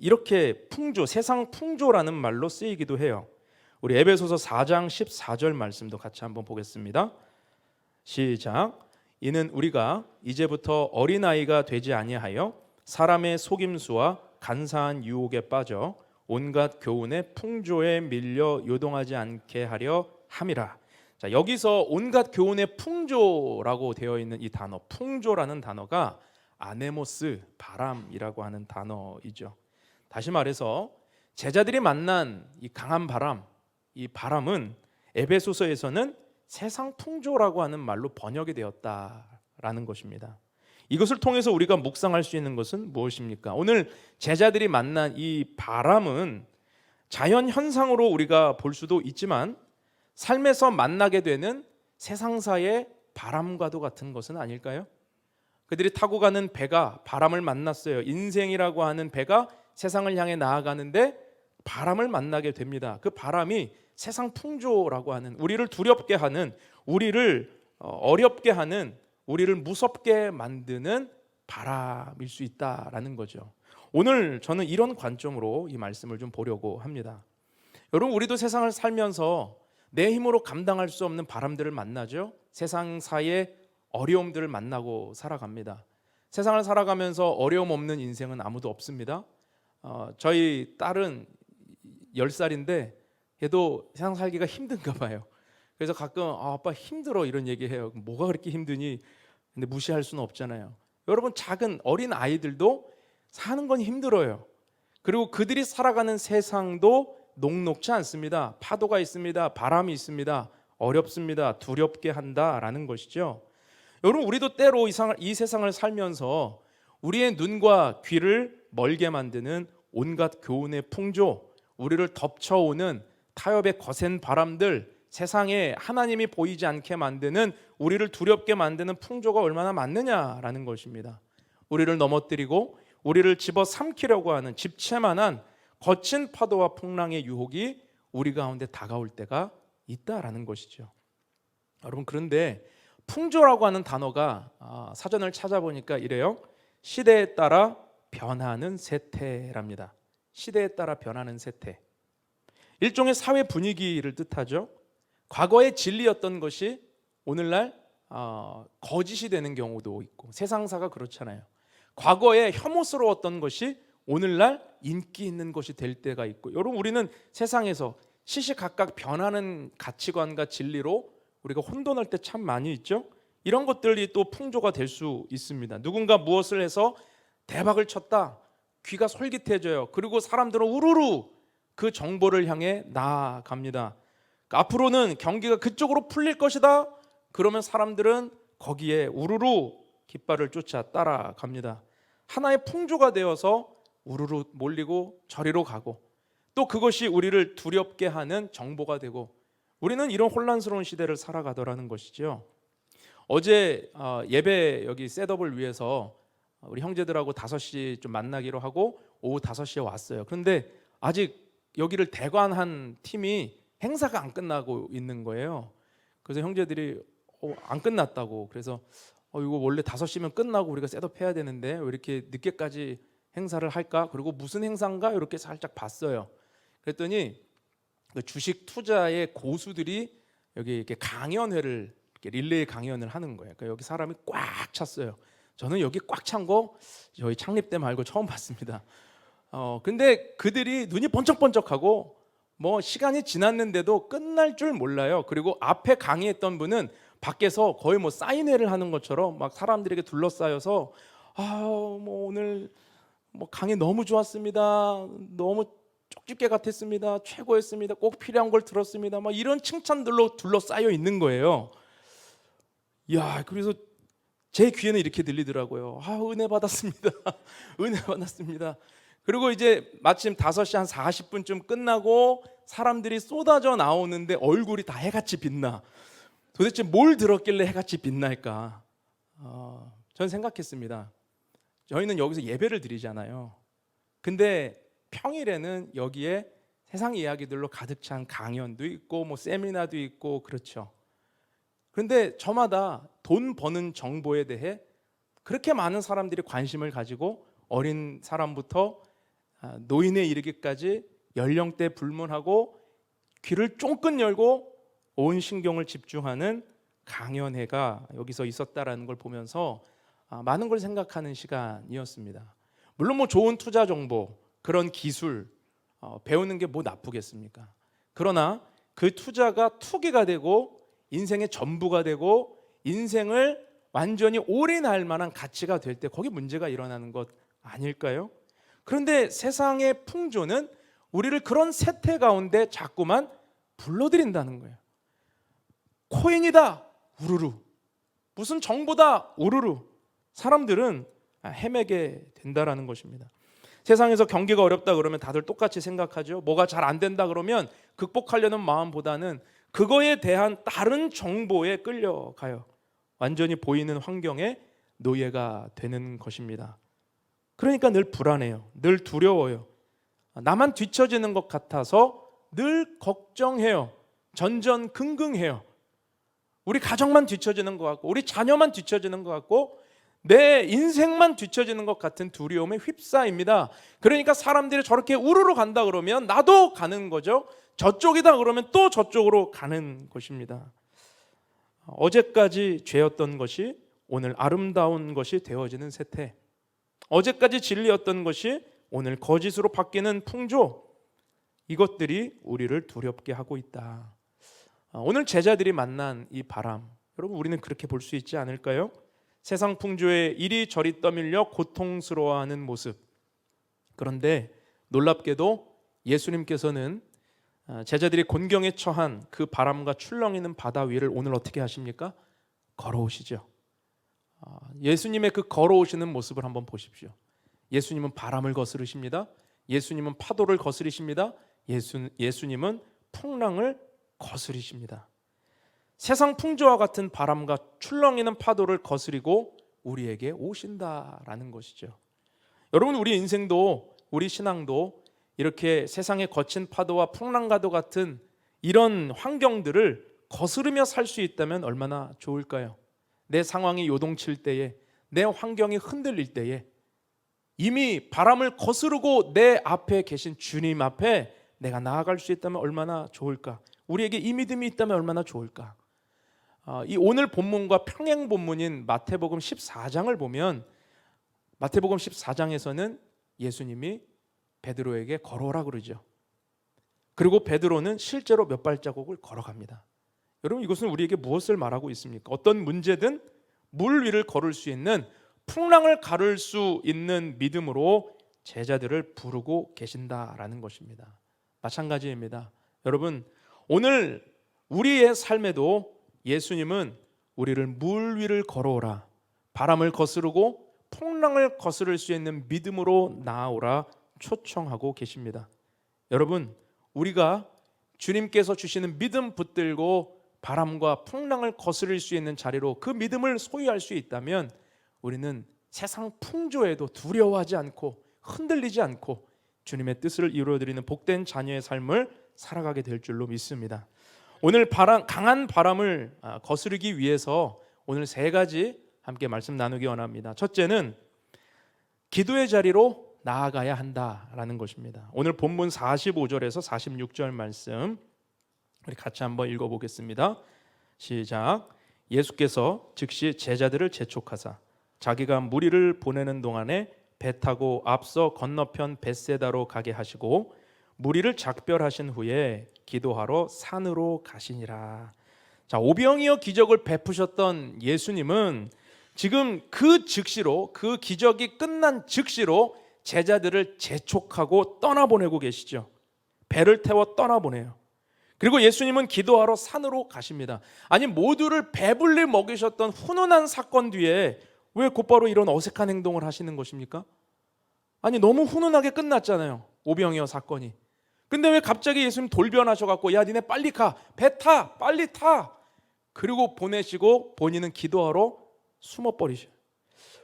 이렇게 풍조, 세상 풍조라는 말로 쓰이기도 해요. 우리 에베소서 4장 14절 말씀도 같이 한번 보겠습니다. 시작. 이는 우리가 이제부터 어린아이가 되지 아니하여 사람의 속임수와 간사한 유혹에 빠져 온갖 교훈의 풍조에 밀려 요동하지 않게 하려 함이라. 자, 여기서 온갖 교훈의 풍조라고 되어 있는 이 단어, 풍조라는 단어가 아네모스, 바람이라고 하는 단어이죠. 다시 말해서 제자들이 만난 이 강한 바람, 이 바람은 에베소서에서는 세상 풍조라고 하는 말로 번역이 되었다라는 것입니다. 이것을 통해서 우리가 묵상할 수 있는 것은 무엇입니까? 오늘 제자들이 만난 이 바람은 자연 현상으로 우리가 볼 수도 있지만 삶에서 만나게 되는 세상사의 바람과도 같은 것은 아닐까요? 그들이 타고 가는 배가 바람을 만났어요. 인생이라고 하는 배가 세상을 향해 나아가는데 바람을 만나게 됩니다. 그 바람이 세상 풍조라고 하는, 우리를 두렵게 하는, 우리를 어렵게 하는, 우리를 무섭게 만드는 바람일 수 있다라는 거죠. 오늘 저는 이런 관점으로 이 말씀을 좀 보려고 합니다. 여러분, 우리도 세상을 살면서 내 힘으로 감당할 수 없는 바람들을 만나죠. 세상사의 어려움들을 만나고 살아갑니다. 세상을 살아가면서 어려움 없는 인생은 아무도 없습니다. 저희 딸은 10살인데 걔도 세상 살기가 힘든가 봐요. 그래서 가끔 아빠 힘들어 이런 얘기해요. 뭐가 그렇게 힘드니? 근데 무시할 수는 없잖아요. 여러분, 작은 어린 아이들도 사는 건 힘들어요. 그리고 그들이 살아가는 세상도 녹록지 않습니다. 파도가 있습니다. 바람이 있습니다. 어렵습니다. 두렵게 한다라는 것이죠. 여러분, 우리도 때로 이 세상을 살면서 우리의 눈과 귀를 멀게 만드는 온갖 교훈의 풍조, 우리를 덮쳐오는 타협의 거센 바람들, 세상에 하나님이 보이지 않게 만드는, 우리를 두렵게 만드는 풍조가 얼마나 많느냐라는 것입니다. 우리를 넘어뜨리고 우리를 집어삼키려고 하는 집채만한 거친 파도와 풍랑의 유혹이 우리 가운데 다가올 때가 있다라는 것이죠. 여러분, 그런데 풍조라고 하는 단어가 사전을 찾아보니까 이래요. 시대에 따라 변하는 세태랍니다. 시대에 따라 변하는 세태. 일종의 사회 분위기를 뜻하죠. 과거의 진리였던 것이 오늘날 거짓이 되는 경우도 있고, 세상사가 그렇잖아요. 과거에 혐오스러웠던 것이 오늘날 인기 있는 것이 될 때가 있고, 여러분, 우리는 세상에서 시시각각 변하는 가치관과 진리로 우리가 혼돈할 때 참 많이 있죠. 이런 것들이 또 풍조가 될 수 있습니다. 누군가 무엇을 해서 대박을 쳤다, 귀가 솔깃해져요. 그리고 사람들은 우르르 그 정보를 향해 나아갑니다. 앞으로는 경기가 그쪽으로 풀릴 것이다, 그러면 사람들은 거기에 우르르 깃발을 쫓아 따라갑니다. 하나의 풍조가 되어서 우르르 몰리고 저리로 가고, 또 그것이 우리를 두렵게 하는 정보가 되고, 우리는 이런 혼란스러운 시대를 살아가더라는 것이죠. 어제 예배 여기 셋업을 위해서 우리 형제들하고 5시 좀 만나기로 하고 오후 5시에 왔어요. 그런데 아직 여기를 대관한 팀이 행사가 안 끝나고 있는 거예요. 그래서 형제들이 안 끝났다고. 그래서 이거 원래 5시면 끝나고 우리가 셋업해야 되는데 왜 이렇게 늦게까지 행사를 할까? 그리고 무슨 행사인가? 이렇게 살짝 봤어요. 그랬더니 그 주식 투자의 고수들이 여기 이렇게 강연회를, 이렇게 릴레이 강연을 하는 거예요. 그러니까 여기 사람이 꽉 찼어요. 저는 여기 꽉 찬 거 저희 창립 때 말고 처음 봤습니다. 근데 그들이 눈이 번쩍번쩍하고 뭐 시간이 지났는데도 끝날 줄 몰라요. 그리고 앞에 강의했던 분은 밖에서 거의 뭐 사인회를 하는 것처럼 막 사람들에게 둘러싸여서 뭐 오늘 뭐 강의 너무 좋았습니다. 너무 쪽집게 같았습니다. 최고였습니다. 꼭 필요한 걸 들었습니다. 막 이런 칭찬들로 둘러싸여 있는 거예요. 야, 그래서 제 귀에는 이렇게 들리더라고요. 은혜 받았습니다. 은혜 받았습니다. 그리고 이제 마침 5시 한 40분쯤 끝나고 사람들이 쏟아져 나오는데 얼굴이 다 해같이 빛나. 도대체 뭘 들었길래 해같이 빛날까? 전 생각했습니다. 저희는 여기서 예배를 드리잖아요. 근데 평일에는 여기에 세상 이야기들로 가득 찬 강연도 있고 뭐 세미나도 있고 그렇죠. 그런데 저마다 돈 버는 정보에 대해 그렇게 많은 사람들이 관심을 가지고 어린 사람부터 노인에 이르기까지 연령대 불문하고 귀를 쫑긋 열고 온 신경을 집중하는 강연회가 여기서 있었다라는 걸 보면서 많은 걸 생각하는 시간이었습니다. 물론 뭐 좋은 투자 정보, 그런 기술 배우는 게 뭐 나쁘겠습니까? 그러나 그 투자가 투기가 되고 인생의 전부가 되고 인생을 완전히 올인할 만한 가치가 될 때 거기 문제가 일어나는 것 아닐까요? 그런데 세상의 풍조는 우리를 그런 세태 가운데 자꾸만 불러들인다는 거예요. 코인이다, 우르르. 무슨 정보다, 우르르. 사람들은 헤매게 된다라는 것입니다. 세상에서 경기가 어렵다 그러면 다들 똑같이 생각하죠. 뭐가 잘 안 된다 그러면 극복하려는 마음보다는 그거에 대한 다른 정보에 끌려가요. 완전히 보이는 환경에 노예가 되는 것입니다. 그러니까 늘 불안해요. 늘 두려워요. 나만 뒤처지는 것 같아서 늘 걱정해요. 전전긍긍해요. 우리 가정만 뒤처지는 것 같고 우리 자녀만 뒤처지는 것 같고 내 인생만 뒤처지는 것 같은 두려움에 휩싸입니다. 그러니까 사람들이 저렇게 우르르 간다 그러면 나도 가는 거죠. 저쪽이다 그러면 또 저쪽으로 가는 것입니다. 어제까지 죄였던 것이 오늘 아름다운 것이 되어지는 세태, 어제까지 진리였던 것이 오늘 거짓으로 바뀌는 풍조, 이것들이 우리를 두렵게 하고 있다. 오늘 제자들이 만난 이 바람, 여러분 우리는 그렇게 볼 수 있지 않을까요? 세상 풍조에 이리저리 떠밀려 고통스러워하는 모습. 그런데 놀랍게도 예수님께서는 제자들이 곤경에 처한 그 바람과 출렁이는 바다 위를 오늘 어떻게 하십니까? 걸어오시죠. 예수님의 그 걸어오시는 모습을 한번 보십시오. 예수님은 바람을 거스르십니다. 예수님은 파도를 거스르십니다. 예수님은 풍랑을 거스르십니다. 세상 풍조와 같은 바람과 출렁이는 파도를 거스리고 우리에게 오신다라는 것이죠. 여러분, 우리 인생도 우리 신앙도 이렇게 세상의 거친 파도와 풍랑과도 같은 이런 환경들을 거스르며 살 수 있다면 얼마나 좋을까요? 내 상황이 요동칠 때에, 내 환경이 흔들릴 때에 이미 바람을 거스르고 내 앞에 계신 주님 앞에 내가 나아갈 수 있다면 얼마나 좋을까? 우리에게 이 믿음이 있다면 얼마나 좋을까? 이 오늘 본문과 평행 본문인 마태복음 14장을 보면 마태복음 14장에서는 예수님이 베드로에게 걸어오라 그러죠. 그리고 베드로는 실제로 몇 발자국을 걸어갑니다. 여러분, 이것은 우리에게 무엇을 말하고 있습니까? 어떤 문제든 물 위를 걸을 수 있는, 풍랑을 가를 수 있는 믿음으로 제자들을 부르고 계신다라는 것입니다. 마찬가지입니다. 여러분, 오늘 우리의 삶에도 예수님은 우리를 물 위를 걸어오라, 바람을 거스르고 풍랑을 거스를 수 있는 믿음으로 나아오라 초청하고 계십니다. 여러분, 우리가 주님께서 주시는 믿음 붙들고 바람과 풍랑을 거스를 수 있는 자리로 그 믿음을 소유할 수 있다면 우리는 세상 풍조에도 두려워하지 않고 흔들리지 않고 주님의 뜻을 이루어드리는 복된 자녀의 삶을 살아가게 될 줄로 믿습니다. 오늘 강한 바람을 거스르기 위해서 오늘 세 가지 함께 말씀 나누기 원합니다. 첫째는 기도의 자리로 나아가야 한다라는 것입니다. 오늘 본문 45절에서 46절 말씀 우리 같이 한번 읽어보겠습니다. 시작. 예수께서 즉시 제자들을 재촉하사 자기가 무리를 보내는 동안에 배 타고 앞서 건너편 벳세다로 가게 하시고 무리를 작별하신 후에 기도하러 산으로 가시니라. 자, 오병이어 기적을 베푸셨던 예수님은 지금 그 즉시로, 그 기적이 끝난 즉시로 제자들을 재촉하고 떠나보내고 계시죠. 배를 태워 떠나보내요. 그리고 예수님은 기도하러 산으로 가십니다. 아니, 모두를 배불리 먹이셨던 훈훈한 사건 뒤에 왜 곧바로 이런 어색한 행동을 하시는 것입니까? 아니, 너무 훈훈하게 끝났잖아요, 오병이어 사건이. 근데 왜 갑자기 예수님 돌변하셔갖고 야, 니네 빨리 가, 배 타, 빨리 타, 그리고 보내시고 본인은 기도하러 숨어버리셔요.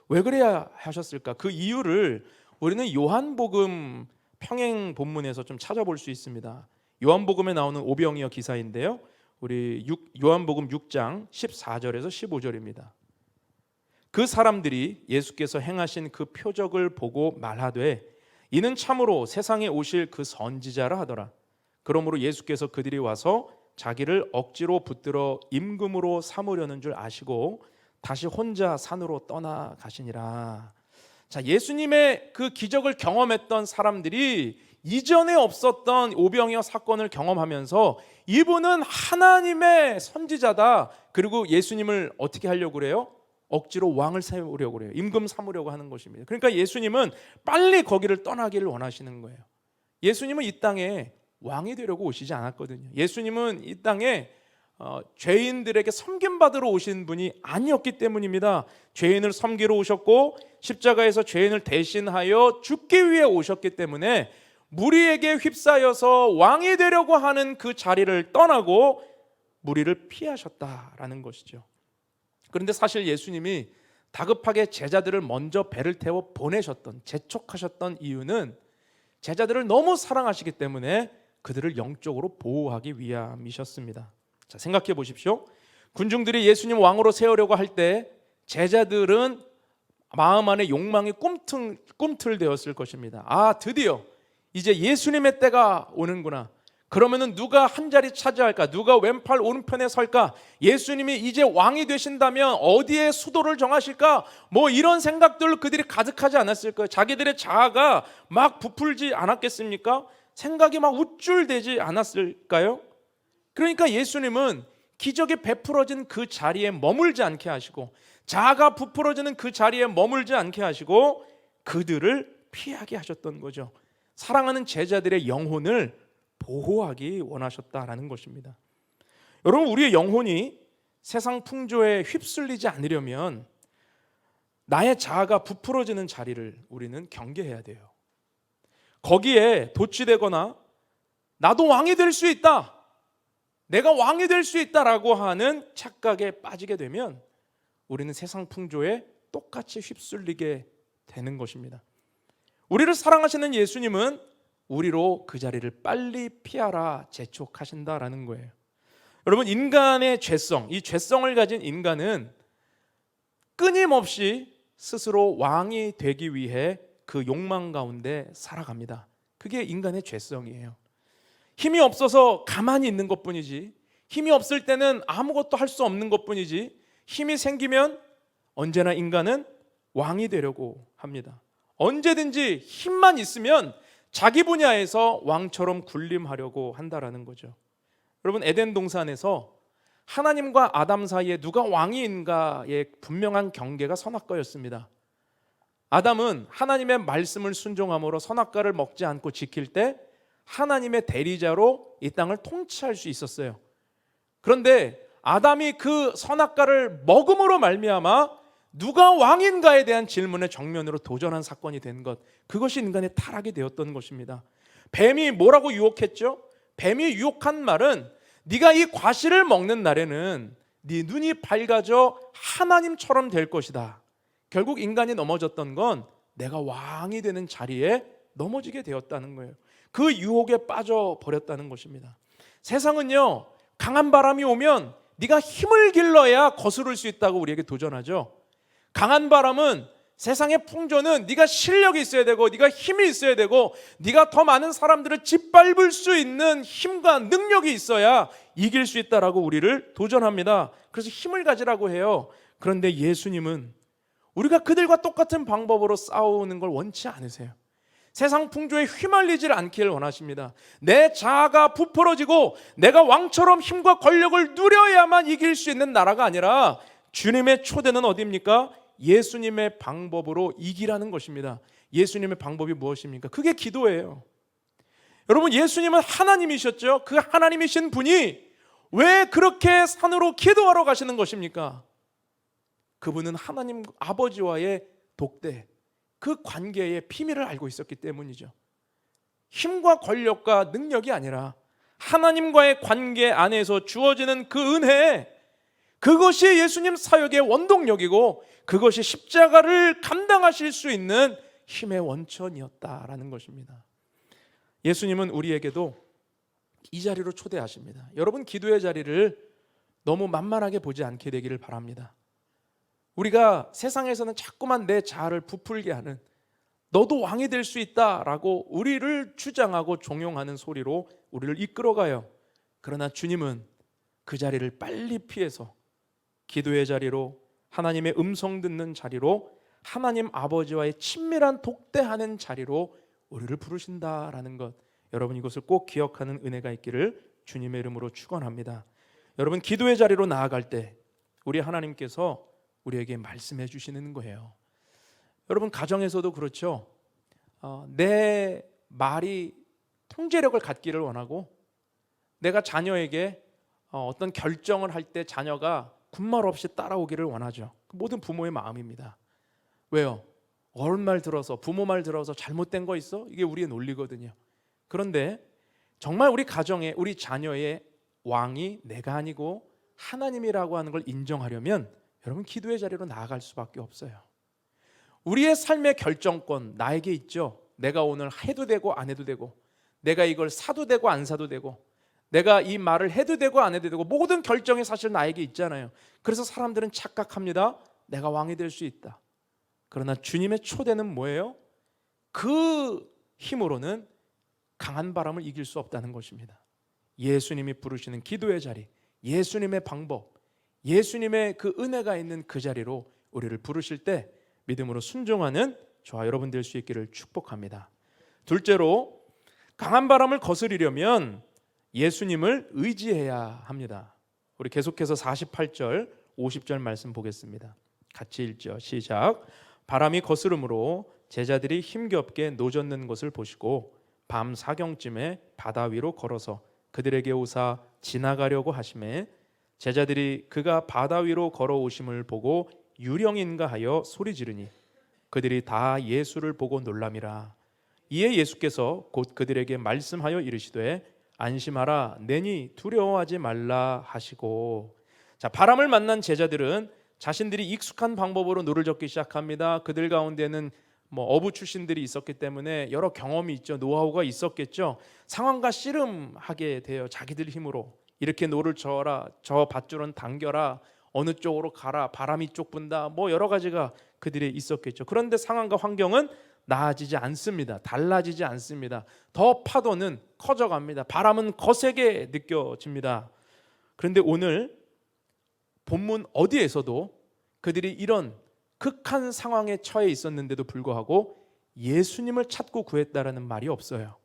왜 그래야 하셨을까? 그 이유를 우리는 요한복음 평행 본문에서 좀 찾아볼 수 있습니다. 요한복음에 나오는 오병이어 기사인데요, 우리 요한복음 6장 14절에서 15절입니다. 그 사람들이 예수께서 행하신 그 표적을 보고 말하되 이는 참으로 세상에 오실 그 선지자라 하더라. 그러므로 예수께서 그들이 와서 자기를 억지로 붙들어 임금으로 삼으려는 줄 아시고 다시 혼자 산으로 떠나가시니라. 자, 예수님의 그 기적을 경험했던 사람들이 이전에 없었던 오병이어 사건을 경험하면서 이분은 하나님의 선지자다, 그리고 예수님을 어떻게 하려고 그래요? 억지로 왕을 세우려고 그래요. 임금 삼으려고 하는 것입니다. 그러니까 예수님은 빨리 거기를 떠나기를 원하시는 거예요. 예수님은 이 땅에 왕이 되려고 오시지 않았거든요. 예수님은 이 땅에 죄인들에게 섬김받으러 오신 분이 아니었기 때문입니다. 죄인을 섬기러 오셨고 십자가에서 죄인을 대신하여 죽기 위해 오셨기 때문에 무리에게 휩싸여서 왕이 되려고 하는 그 자리를 떠나고 무리를 피하셨다라는 것이죠. 그런데 사실 예수님이 다급하게 제자들을 먼저 배를 태워 보내셨던, 재촉하셨던 이유는 제자들을 너무 사랑하시기 때문에 그들을 영적으로 보호하기 위함이셨습니다. 자, 생각해 보십시오. 군중들이 예수님 왕으로 세우려고 할 때 제자들은 마음 안에 욕망이 꿈틀대었을 것입니다. 아, 드디어 이제 예수님의 때가 오는구나. 그러면은 누가 한 자리 차지할까? 누가 왼팔 오른편에 설까? 예수님이 이제 왕이 되신다면 어디에 수도를 정하실까? 뭐 이런 생각들로 그들이 가득하지 않았을까요? 자기들의 자아가 막 부풀지 않았겠습니까? 생각이 막 우쭐대지 않았을까요? 그러니까 예수님은 기적이 베풀어진 그 자리에 머물지 않게 하시고, 자아가 부풀어지는 그 자리에 머물지 않게 하시고 그들을 피하게 하셨던 거죠. 사랑하는 제자들의 영혼을 보호하기 원하셨다라는 것입니다. 여러분, 우리의 영혼이 세상 풍조에 휩쓸리지 않으려면 나의 자아가 부풀어지는 자리를 우리는 경계해야 돼요. 거기에 도취되거나 나도 왕이 될 수 있다, 내가 왕이 될 수 있다라고 하는 착각에 빠지게 되면 우리는 세상 풍조에 똑같이 휩쓸리게 되는 것입니다. 우리를 사랑하시는 예수님은 우리로 그 자리를 빨리 피하라 재촉하신다라는 거예요. 여러분, 인간의 죄성, 이 죄성을 가진 인간은 끊임없이 스스로 왕이 되기 위해 그 욕망 가운데 살아갑니다. 그게 인간의 죄성이에요. 힘이 없어서 가만히 있는 것뿐이지, 힘이 없을 때는 아무것도 할 수 없는 것뿐이지, 힘이 생기면 언제나 인간은 왕이 되려고 합니다. 언제든지 힘만 있으면 자기 분야에서 왕처럼 군림하려고 한다라는 거죠. 여러분, 에덴 동산에서 하나님과 아담 사이에 누가 왕인가의 분명한 경계가 선악과였습니다. 아담은 하나님의 말씀을 순종함으로 선악과를 먹지 않고 지킬 때 하나님의 대리자로 이 땅을 통치할 수 있었어요. 그런데 아담이 그 선악과를 먹음으로 말미암아 누가 왕인가에 대한 질문에 정면으로 도전한 사건이 된 것, 그것이 인간의 타락이 되었던 것입니다. 뱀이 뭐라고 유혹했죠? 뱀이 유혹한 말은 네가 이 과실을 먹는 날에는 네 눈이 밝아져 하나님처럼 될 것이다. 결국 인간이 넘어졌던 건 내가 왕이 되는 자리에 넘어지게 되었다는 거예요. 그 유혹에 빠져버렸다는 것입니다. 세상은요, 강한 바람이 오면 네가 힘을 길러야 거스를 수 있다고 우리에게 도전하죠. 강한 바람은, 세상의 풍조는 네가 실력이 있어야 되고 네가 힘이 있어야 되고 네가 더 많은 사람들을 짓밟을 수 있는 힘과 능력이 있어야 이길 수 있다라고 우리를 도전합니다. 그래서 힘을 가지라고 해요. 그런데 예수님은 우리가 그들과 똑같은 방법으로 싸우는 걸 원치 않으세요. 세상 풍조에 휘말리질 않기를 원하십니다. 내 자아가 부풀어지고 내가 왕처럼 힘과 권력을 누려야만 이길 수 있는 나라가 아니라, 주님의 초대는 어디입니까? 예수님의 방법으로 이기라는 것입니다. 예수님의 방법이 무엇입니까? 그게 기도예요. 여러분, 예수님은 하나님이셨죠. 그 하나님이신 분이 왜 그렇게 산으로 기도하러 가시는 것입니까? 그분은 하나님 아버지와의 독대, 그 관계의 비밀을 알고 있었기 때문이죠. 힘과 권력과 능력이 아니라 하나님과의 관계 안에서 주어지는 그 은혜, 그것이 예수님 사역의 원동력이고 그것이 십자가를 감당하실 수 있는 힘의 원천이었다라는 것입니다. 예수님은 우리에게도 이 자리로 초대하십니다. 여러분, 기도의 자리를 너무 만만하게 보지 않게 되기를 바랍니다. 우리가 세상에서는 자꾸만 내 자아를 부풀게 하는, 너도 왕이 될 수 있다라고 우리를 주장하고 종용하는 소리로 우리를 이끌어가요. 그러나 주님은 그 자리를 빨리 피해서 기도의 자리로, 하나님의 음성 듣는 자리로, 하나님 아버지와의 친밀한 독대하는 자리로 우리를 부르신다라는 것, 여러분 이것을 꼭 기억하는 은혜가 있기를 주님의 이름으로 축원합니다. 여러분, 기도의 자리로 나아갈 때 우리 하나님께서 우리에게 말씀해 주시는 거예요. 여러분, 가정에서도 그렇죠. 내 말이 통제력을 갖기를 원하고, 내가 자녀에게 어떤 결정을 할 때 자녀가 군말 없이 따라오기를 원하죠. 모든 부모의 마음입니다. 왜요? 어른 말 들어서, 부모 말 들어서 잘못된 거 있어? 이게 우리의 논리거든요. 그런데 정말 우리 가정에, 우리 자녀의 왕이 내가 아니고 하나님이라고 하는 걸 인정하려면 여러분, 기도의 자리로 나아갈 수밖에 없어요. 우리의 삶의 결정권 나에게 있죠. 내가 오늘 해도 되고 안 해도 되고, 내가 이걸 사도 되고 안 사도 되고, 내가 이 말을 해도 되고 안 해도 되고, 모든 결정이 사실 나에게 있잖아요. 그래서 사람들은 착각합니다. 내가 왕이 될 수 있다. 그러나 주님의 초대는 뭐예요? 그 힘으로는 강한 바람을 이길 수 없다는 것입니다. 예수님이 부르시는 기도의 자리, 예수님의 방법, 예수님의 그 은혜가 있는 그 자리로 우리를 부르실 때 믿음으로 순종하는 저와 여러분 될 수 있기를 축복합니다. 둘째로, 강한 바람을 거스리려면 예수님을 의지해야 합니다. 우리 계속해서 48절, 50절 말씀 보겠습니다. 같이 읽죠. 시작. 바람이 거스름으로 제자들이 힘겹게 노젓는 것을 보시고 밤 사경쯤에 바다 위로 걸어서 그들에게 오사 지나가려고 하시매, 제자들이 그가 바다 위로 걸어오심을 보고 유령인가 하여 소리 지르니 그들이 다 예수를 보고 놀람이라. 이에 예수께서 곧 그들에게 말씀하여 이르시되 안심하라, 내니 두려워하지 말라 하시고. 자, 바람을 만난 제자들은 자신들이 익숙한 방법으로 노를 젓기 시작합니다. 그들 가운데는 어부 출신들이 있었기 때문에 여러 경험이 있죠. 노하우가 있었겠죠. 상황과 씨름하게 돼요. 자기들 힘으로 이렇게 노를 저어라, 저 밧줄은 당겨라, 어느 쪽으로 가라, 바람이 쪽 분다, 여러 가지가 그들이 있었겠죠. 그런데 상황과 환경은 나아지지 않습니다. 달라지지 않습니다. 더 파도는 커져갑니다. 바람은 거세게 느껴집니다. 그런데 오늘 본문 어디에서도 그들이 이런 극한 상황에 처해 있었는데도 불구하고 예수님을 찾고 구했다라는 말이 없어요.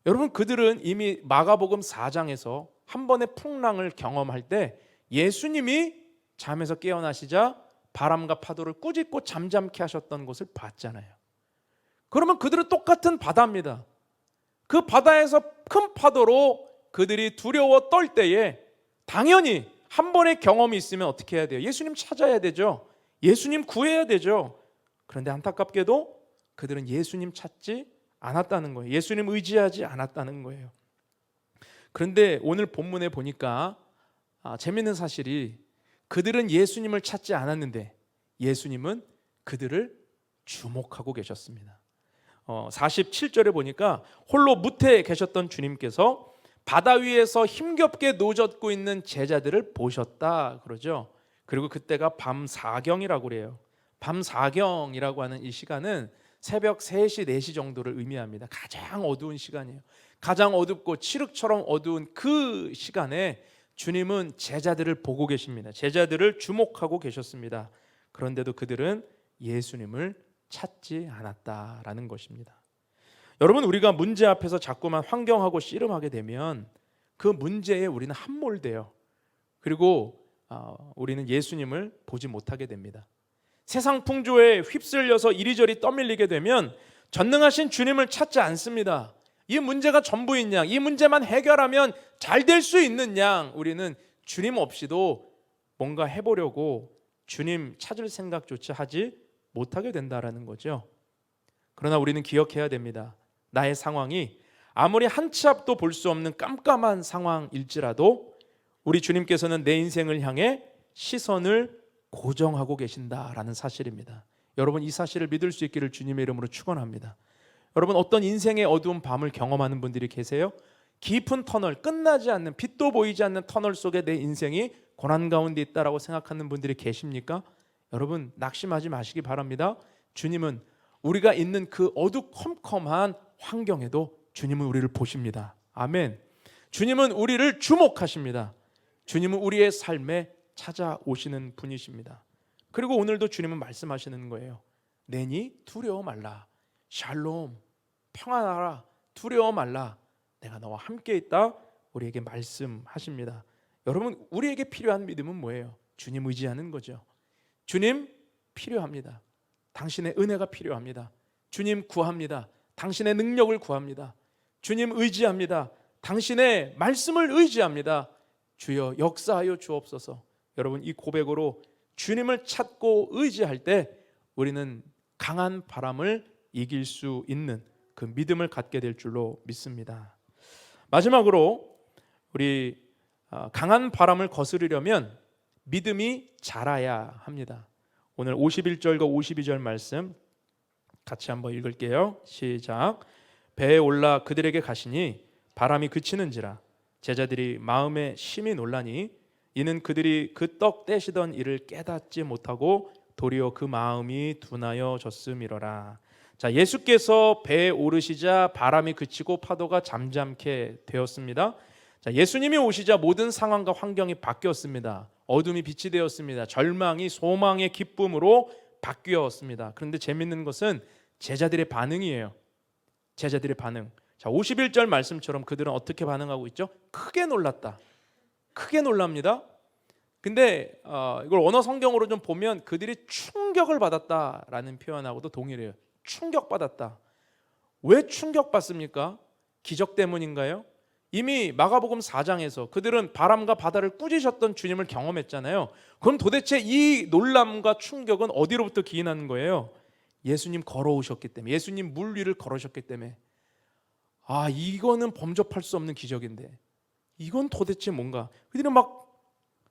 여러분, 그들은 이미 마가복음 4장에서 한 번의 풍랑을 경험할 때 예수님이 잠에서 깨어나시자 바람과 파도를 꾸짖고 잠잠케 하셨던 것을 봤잖아요. 그러면 그들은 똑같은 바다입니다. 그 바다에서 큰 파도로 그들이 두려워 떨 때에 당연히 한 번의 경험이 있으면 어떻게 해야 돼요? 예수님 찾아야 되죠. 예수님 구해야 되죠. 그런데 안타깝게도 그들은 예수님 찾지 않았다는 거예요. 예수님 의지하지 않았다는 거예요. 그런데 오늘 본문에 보니까 재밌는 사실이, 그들은 예수님을 찾지 않았는데 예수님은 그들을 주목하고 계셨습니다. 47절에 보니까 홀로 무태에 계셨던 주님께서 바다 위에서 힘겹게 노젓고 있는 제자들을 보셨다 그러죠. 그리고 그때가 밤 4경이라고 그래요. 밤 4경이라고 하는 이 시간은 새벽 3시, 4시 정도를 의미합니다. 가장 어두운 시간이에요. 가장 어둡고 칠흑처럼 어두운 그 시간에 주님은 제자들을 보고 계십니다. 제자들을 주목하고 계셨습니다. 그런데도 그들은 예수님을 찾지 않았다라는 것입니다. 여러분, 우리가 문제 앞에서 자꾸만 환경하고 씨름하게 되면 그 문제에 우리는 함몰돼요. 그리고 우리는 예수님을 보지 못하게 됩니다. 세상 풍조에 휩쓸려서 이리저리 떠밀리게 되면 전능하신 주님을 찾지 않습니다. 이 문제가 전부인 양, 이 문제만 해결하면 잘 될 수 있는 양, 우리는 주님 없이도 뭔가 해보려고 주님 찾을 생각조차 하지 못하게 된다라는 거죠. 그러나 우리는 기억해야 됩니다. 나의 상황이 아무리 한 치 앞도 볼 수 없는 깜깜한 상황일지라도 우리 주님께서는 내 인생을 향해 시선을 고정하고 계신다라는 사실입니다. 여러분, 이 사실을 믿을 수 있기를 주님의 이름으로 축원합니다. 여러분, 어떤 인생의 어두운 밤을 경험하는 분들이 계세요? 깊은 터널, 끝나지 않는, 빛도 보이지 않는 터널 속에 내 인생이 고난 가운데 있다라고 생각하는 분들이 계십니까? 여러분, 낙심하지 마시기 바랍니다. 주님은 우리가 있는 그 어두컴컴한 환경에도 주님은 우리를 보십니다. 아멘. 주님은 우리를 주목하십니다. 주님은 우리의 삶에 찾아오시는 분이십니다. 그리고 오늘도 주님은 말씀하시는 거예요. 내니 두려워 말라. 샬롬, 평안하라. 두려워 말라. 내가 너와 함께 있다. 우리에게 말씀하십니다. 여러분, 우리에게 필요한 믿음은 뭐예요? 주님 의지하는 거죠. 주님 필요합니다. 당신의 은혜가 필요합니다. 주님 구합니다. 당신의 능력을 구합니다. 주님 의지합니다. 당신의 말씀을 의지합니다. 주여 역사하여 주옵소서. 여러분, 이 고백으로 주님을 찾고 의지할 때 우리는 강한 바람을 이길 수 있는 그 믿음을 갖게 될 줄로 믿습니다. 마지막으로 우리 강한 바람을 거스르려면 믿음이 자라야 합니다. 오늘 51절과 52절 말씀 같이 한번 읽을게요. 시작. 배에 올라 그들에게 가시니 바람이 그치는지라 제자들이 마음에 심히 놀라니 이는 그들이 그 떡 떼시던 일을 깨닫지 못하고 도리어 그 마음이 둔하여졌음이로라. 자, 예수께서 배에 오르시자 바람이 그치고 파도가 잠잠케 되었습니다. 자, 예수님이 오시자 모든 상황과 환경이 바뀌었습니다. 어둠이 빛이 되었습니다. 절망이 소망의 기쁨으로 바뀌었습니다. 그런데 재밌는 것은 제자들의 반응이에요. 제자들의 반응. 자, 51절 말씀처럼 그들은 어떻게 반응하고 있죠? 크게 놀랐다. 크게 놀랍니다. 근데 이걸 언어 성경으로 좀 보면 그들이 충격을 받았다라는 표현하고도 동일해요. 충격받았다. 왜 충격받습니까? 기적 때문인가요? 이미 마가복음 4장에서 그들은 바람과 바다를 꾸짖으셨던 주님을 경험했잖아요. 그럼 도대체 이 놀람과 충격은 어디로부터 기인하는 거예요? 예수님 걸어오셨기 때문에, 예수님 물 위를 걸으셨기 때문에. 이거는 범접할 수 없는 기적인데 이건 도대체 뭔가? 그들은 막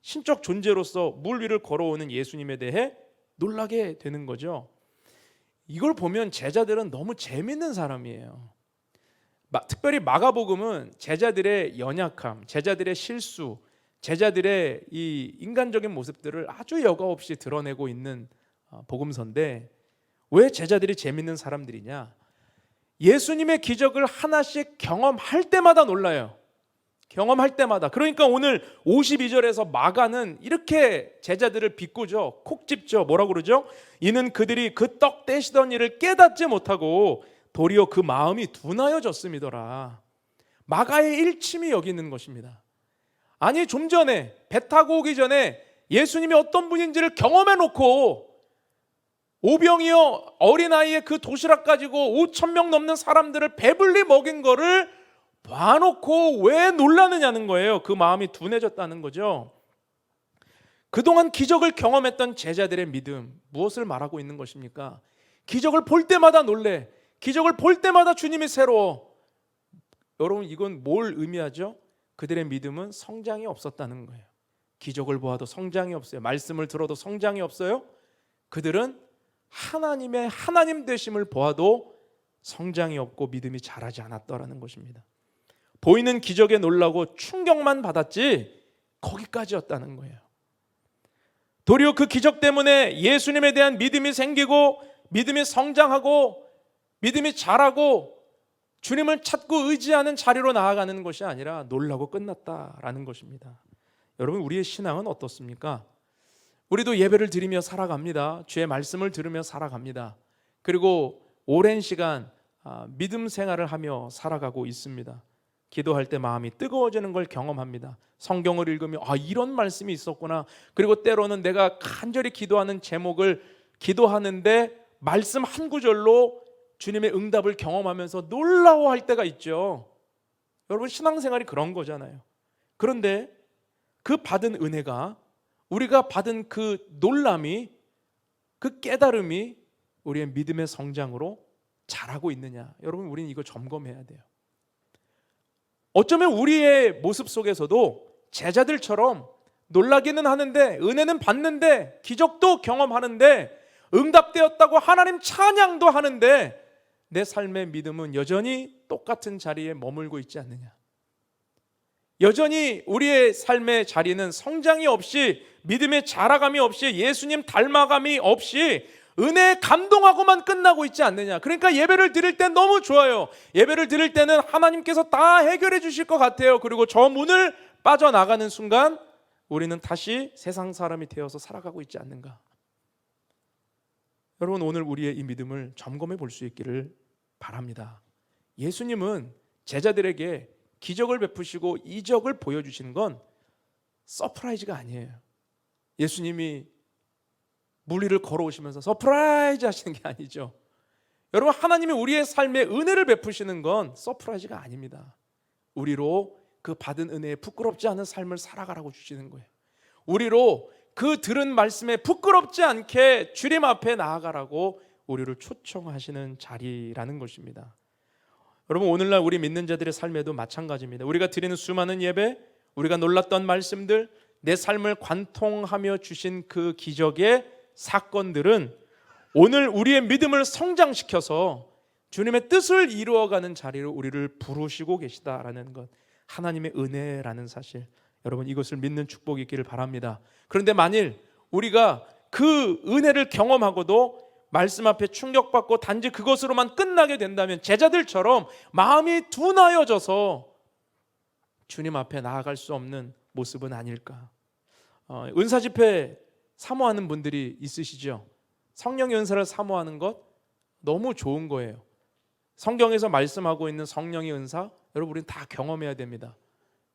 신적 존재로서 물 위를 걸어오는 예수님에 대해 놀라게 되는 거죠. 이걸 보면 제자들은 너무 재밌는 사람이에요. 특별히 마가복음은 제자들의 연약함, 제자들의 실수, 제자들의 이 인간적인 모습들을 아주 여과 없이 드러내고 있는 복음서인데, 왜 제자들이 재밌는 사람들이냐? 예수님의 기적을 하나씩 경험할 때마다 놀라요. 경험할 때마다. 그러니까 오늘 52절에서 마가는 이렇게 제자들을 비꼬죠. 콕 집죠. 뭐라고 그러죠? 이는 그들이 그 떡 떼시던 일을 깨닫지 못하고 도리어 그 마음이 둔하여졌음이더라. 마가의 일침이 여기 있는 것입니다. 아니, 좀 전에 배 타고 오기 전에 예수님이 어떤 분인지를 경험해 놓고 오병이어 어린아이의 그 도시락 가지고 5,000명 넘는 사람들을 배불리 먹인 거를 봐놓고 왜 놀라느냐는 거예요. 그 마음이 둔해졌다는 거죠. 그동안 기적을 경험했던 제자들의 믿음, 무엇을 말하고 있는 것입니까? 기적을 볼 때마다 놀래. 기적을 볼 때마다 주님이 새로워. 여러분, 이건 뭘 의미하죠? 그들의 믿음은 성장이 없었다는 거예요. 기적을 보아도 성장이 없어요. 말씀을 들어도 성장이 없어요. 그들은 하나님의 하나님 되심을 보아도 성장이 없고 믿음이 자라지 않았더라는 것입니다. 보이는 기적에 놀라고 충격만 받았지 거기까지였다는 거예요. 도리어 그 기적 때문에 예수님에 대한 믿음이 생기고 믿음이 성장하고 믿음이 자라고 주님을 찾고 의지하는 자리로 나아가는 것이 아니라 놀라고 끝났다라는 것입니다. 여러분, 우리의 신앙은 어떻습니까? 우리도 예배를 드리며 살아갑니다. 주의 말씀을 들으며 살아갑니다. 그리고 오랜 시간 믿음 생활을 하며 살아가고 있습니다. 기도할 때 마음이 뜨거워지는 걸 경험합니다. 성경을 읽으며 이런 말씀이 있었구나. 그리고 때로는 내가 간절히 기도하는 제목을 기도하는데 말씀 한 구절로 주님의 응답을 경험하면서 놀라워할 때가 있죠. 여러분, 신앙생활이 그런 거잖아요. 그런데 그 받은 은혜가, 우리가 받은 그 놀람이, 그 깨달음이 우리의 믿음의 성장으로 자라고 있느냐? 여러분, 우리는 이거 점검해야 돼요. 어쩌면 우리의 모습 속에서도 제자들처럼 놀라기는 하는데, 은혜는 받는데, 기적도 경험하는데, 응답되었다고 하나님 찬양도 하는데 내 삶의 믿음은 여전히 똑같은 자리에 머물고 있지 않느냐? 여전히 우리의 삶의 자리는 성장이 없이, 믿음의 자라감이 없이, 예수님 닮아감이 없이 은혜에 감동하고만 끝나고 있지 않느냐? 그러니까 예배를 드릴 때 너무 좋아요. 예배를 드릴 때는 하나님께서 다 해결해 주실 것 같아요. 그리고 저 문을 빠져나가는 순간 우리는 다시 세상 사람이 되어서 살아가고 있지 않는가? 여러분, 오늘 우리의 이 믿음을 점검해 볼 수 있기를 바랍니다. 예수님은 제자들에게 기적을 베푸시고 이적을 보여주시는 건 서프라이즈가 아니에요. 예수님이 물 위를 걸어오시면서 서프라이즈 하시는 게 아니죠. 여러분, 하나님이 우리의 삶에 은혜를 베푸시는 건 서프라이즈가 아닙니다. 우리로 그 받은 은혜에 부끄럽지 않은 삶을 살아가라고 주시는 거예요. 우리로 그 들은 말씀에 부끄럽지 않게 주님 앞에 나아가라고 우리를 초청하시는 자리라는 것입니다. 여러분, 오늘날 우리 믿는 자들의 삶에도 마찬가지입니다. 우리가 드리는 수많은 예배, 우리가 놀랐던 말씀들, 내 삶을 관통하며 주신 그 기적의 사건들은 오늘 우리의 믿음을 성장시켜서 주님의 뜻을 이루어가는 자리로 우리를 부르시고 계시다라는 것, 하나님의 은혜라는 사실, 여러분, 이것을 믿는 축복이 있기를 바랍니다. 그런데 만일 우리가 그 은혜를 경험하고도 말씀 앞에 충격받고 단지 그것으로만 끝나게 된다면 제자들처럼 마음이 둔하여져서 주님 앞에 나아갈 수 없는 모습은 아닐까? 은사 집회 사모하는 분들이 있으시죠? 성령의 은사를 사모하는 것 너무 좋은 거예요. 성경에서 말씀하고 있는 성령의 은사, 여러분, 우리는 다 경험해야 됩니다.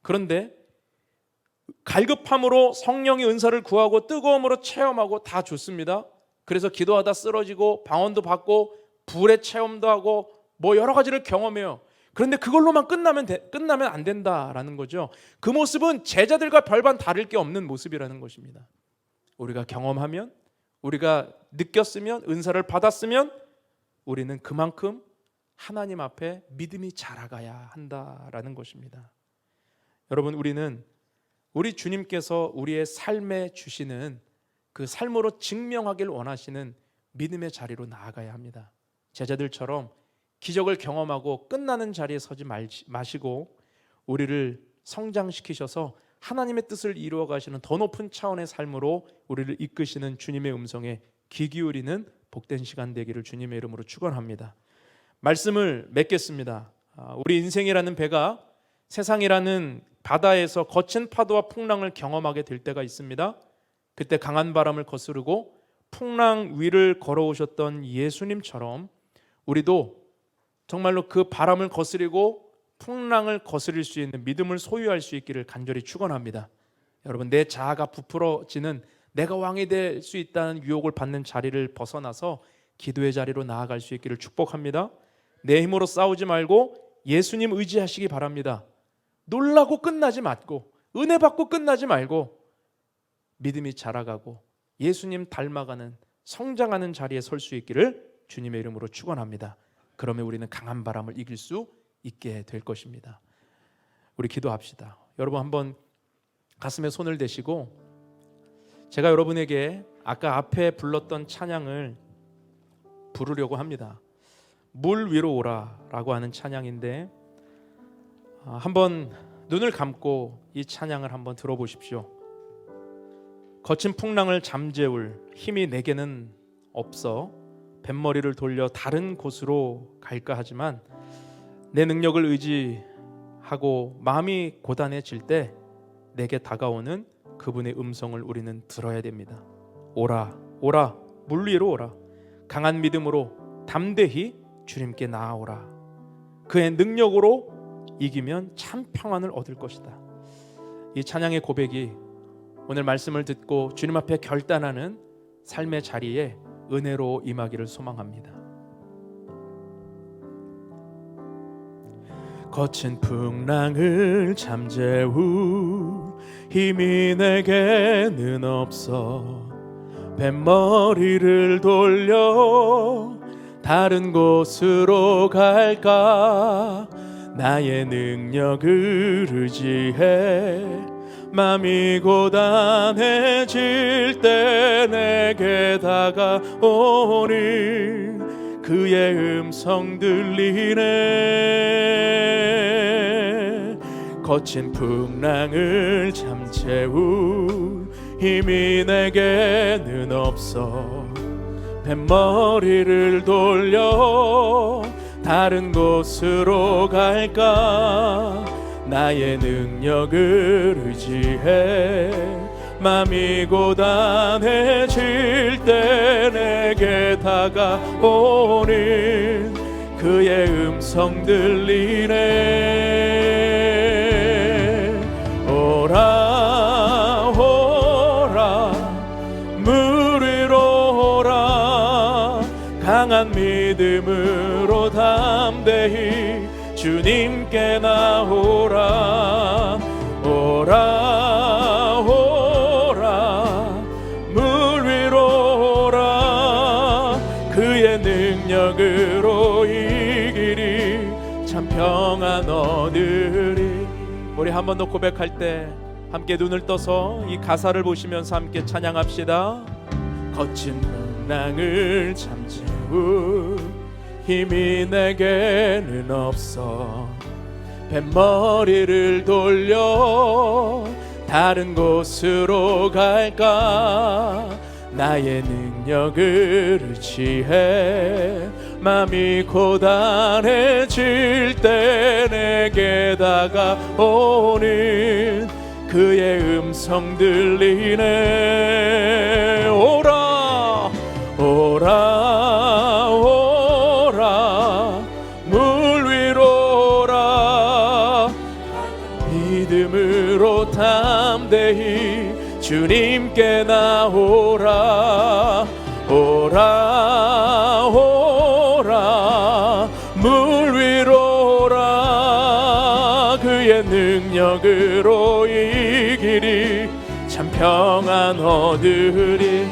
그런데 갈급함으로 성령의 은사를 구하고 뜨거움으로 체험하고 다 좋습니다. 그래서 기도하다 쓰러지고 방언도 받고 불의 체험도 하고 뭐 여러 가지를 경험해요. 그런데 그걸로만 끝나면 안 된다라는 거죠. 그 모습은 제자들과 별반 다를 게 없는 모습이라는 것입니다. 우리가 경험하면, 우리가 느꼈으면, 은사를 받았으면 우리는 그만큼 하나님 앞에 믿음이 자라가야 한다라는 것입니다. 여러분, 우리는 우리 주님께서 우리의 삶에 주시는 그 삶으로 증명하길 원하시는 믿음의 자리로 나아가야 합니다. 제자들처럼 기적을 경험하고 끝나는 자리에 서지 마시고 우리를 성장시키셔서 하나님의 뜻을 이루어 가시는 더 높은 차원의 삶으로 우리를 이끄시는 주님의 음성에 귀 기울이는 복된 시간 되기를 주님의 이름으로 축원합니다. 말씀을 맺겠습니다. 우리 인생이라는 배가 세상이라는 바다에서 거친 파도와 풍랑을 경험하게 될 때가 있습니다. 그때 강한 바람을 거스르고 풍랑 위를 걸어오셨던 예수님처럼 우리도 정말로 그 바람을 거스리고 풍랑을 거스릴 수 있는 믿음을 소유할 수 있기를 간절히 축원합니다. 여러분, 내 자아가 부풀어지는, 내가 왕이 될 수 있다는 유혹을 받는 자리를 벗어나서 기도의 자리로 나아갈 수 있기를 축복합니다. 내 힘으로 싸우지 말고 예수님 의지하시기 바랍니다. 놀라고 끝나지 말고, 은혜 받고 끝나지 말고 믿음이 자라가고 예수님 닮아가는, 성장하는 자리에 설 수 있기를 주님의 이름으로 축원합니다. 그러면 우리는 강한 바람을 이길 수 있게 될 것입니다. 우리 기도합시다. 여러분, 한번 가슴에 손을 대시고 제가 여러분에게 아까 앞에 불렀던 찬양을 부르려고 합니다. 물 위로 오라 라고 하는 찬양인데, 한번 눈을 감고 이 찬양을 한번 들어보십시오. 거친 풍랑을 잠재울 힘이 내게는 없어 뱃머리를 돌려 다른 곳으로 갈까 하지만, 내 능력을 의지하고 마음이 고단해질 때 내게 다가오는 그분의 음성을 우리는 들어야 됩니다. 오라, 오라, 물 위로 오라. 강한 믿음으로 담대히 주님께 나아오라. 그의 능력으로 이기면 참 평안을 얻을 것이다. 이 찬양의 고백이 오늘 말씀을 듣고 주님 앞에 결단하는 삶의 자리에 은혜로 임하기를 소망합니다. 거친 풍랑을 잠재울 힘이 내게는 없어 뱃머리를 돌려 다른 곳으로 갈까. 나의 능력을 의지해 맘이 고단해질 때 내게 다가오는 그의 음성 들리네. 거친 풍랑을 잠재울 힘이 내게는 없어 뱃머리를 돌려 다른 곳으로 갈까. 나의 능력을 의지해 맘이 고단해질 때 내게 다가오는 그의 음성 들리네. 오라 오라 물 위로 오라. 강한 믿음으로 담대히 주님께 나오라. 오라 오라 물 위로 오라. 그의 능력으로 이기리 참 평안 얻으리. 우리 한 번 더 고백할 때 함께 눈을 떠서 이 가사를 보시면서 함께 찬양합시다. 거친 풍랑을 잠재울 힘이 내게는 없어 뱃머리를 돌려 다른 곳으로 갈까. 나의 능력을 의지해 맘이 고단해질 때 내게 다가오는 그의 음성 들리네. 오라 오라 오라 물 위로 오라. 믿음으로 담대히 주님께 나오라. 오라 오라 물 위로 오라. 그의 능력으로 이기리 참 평안 얻으리.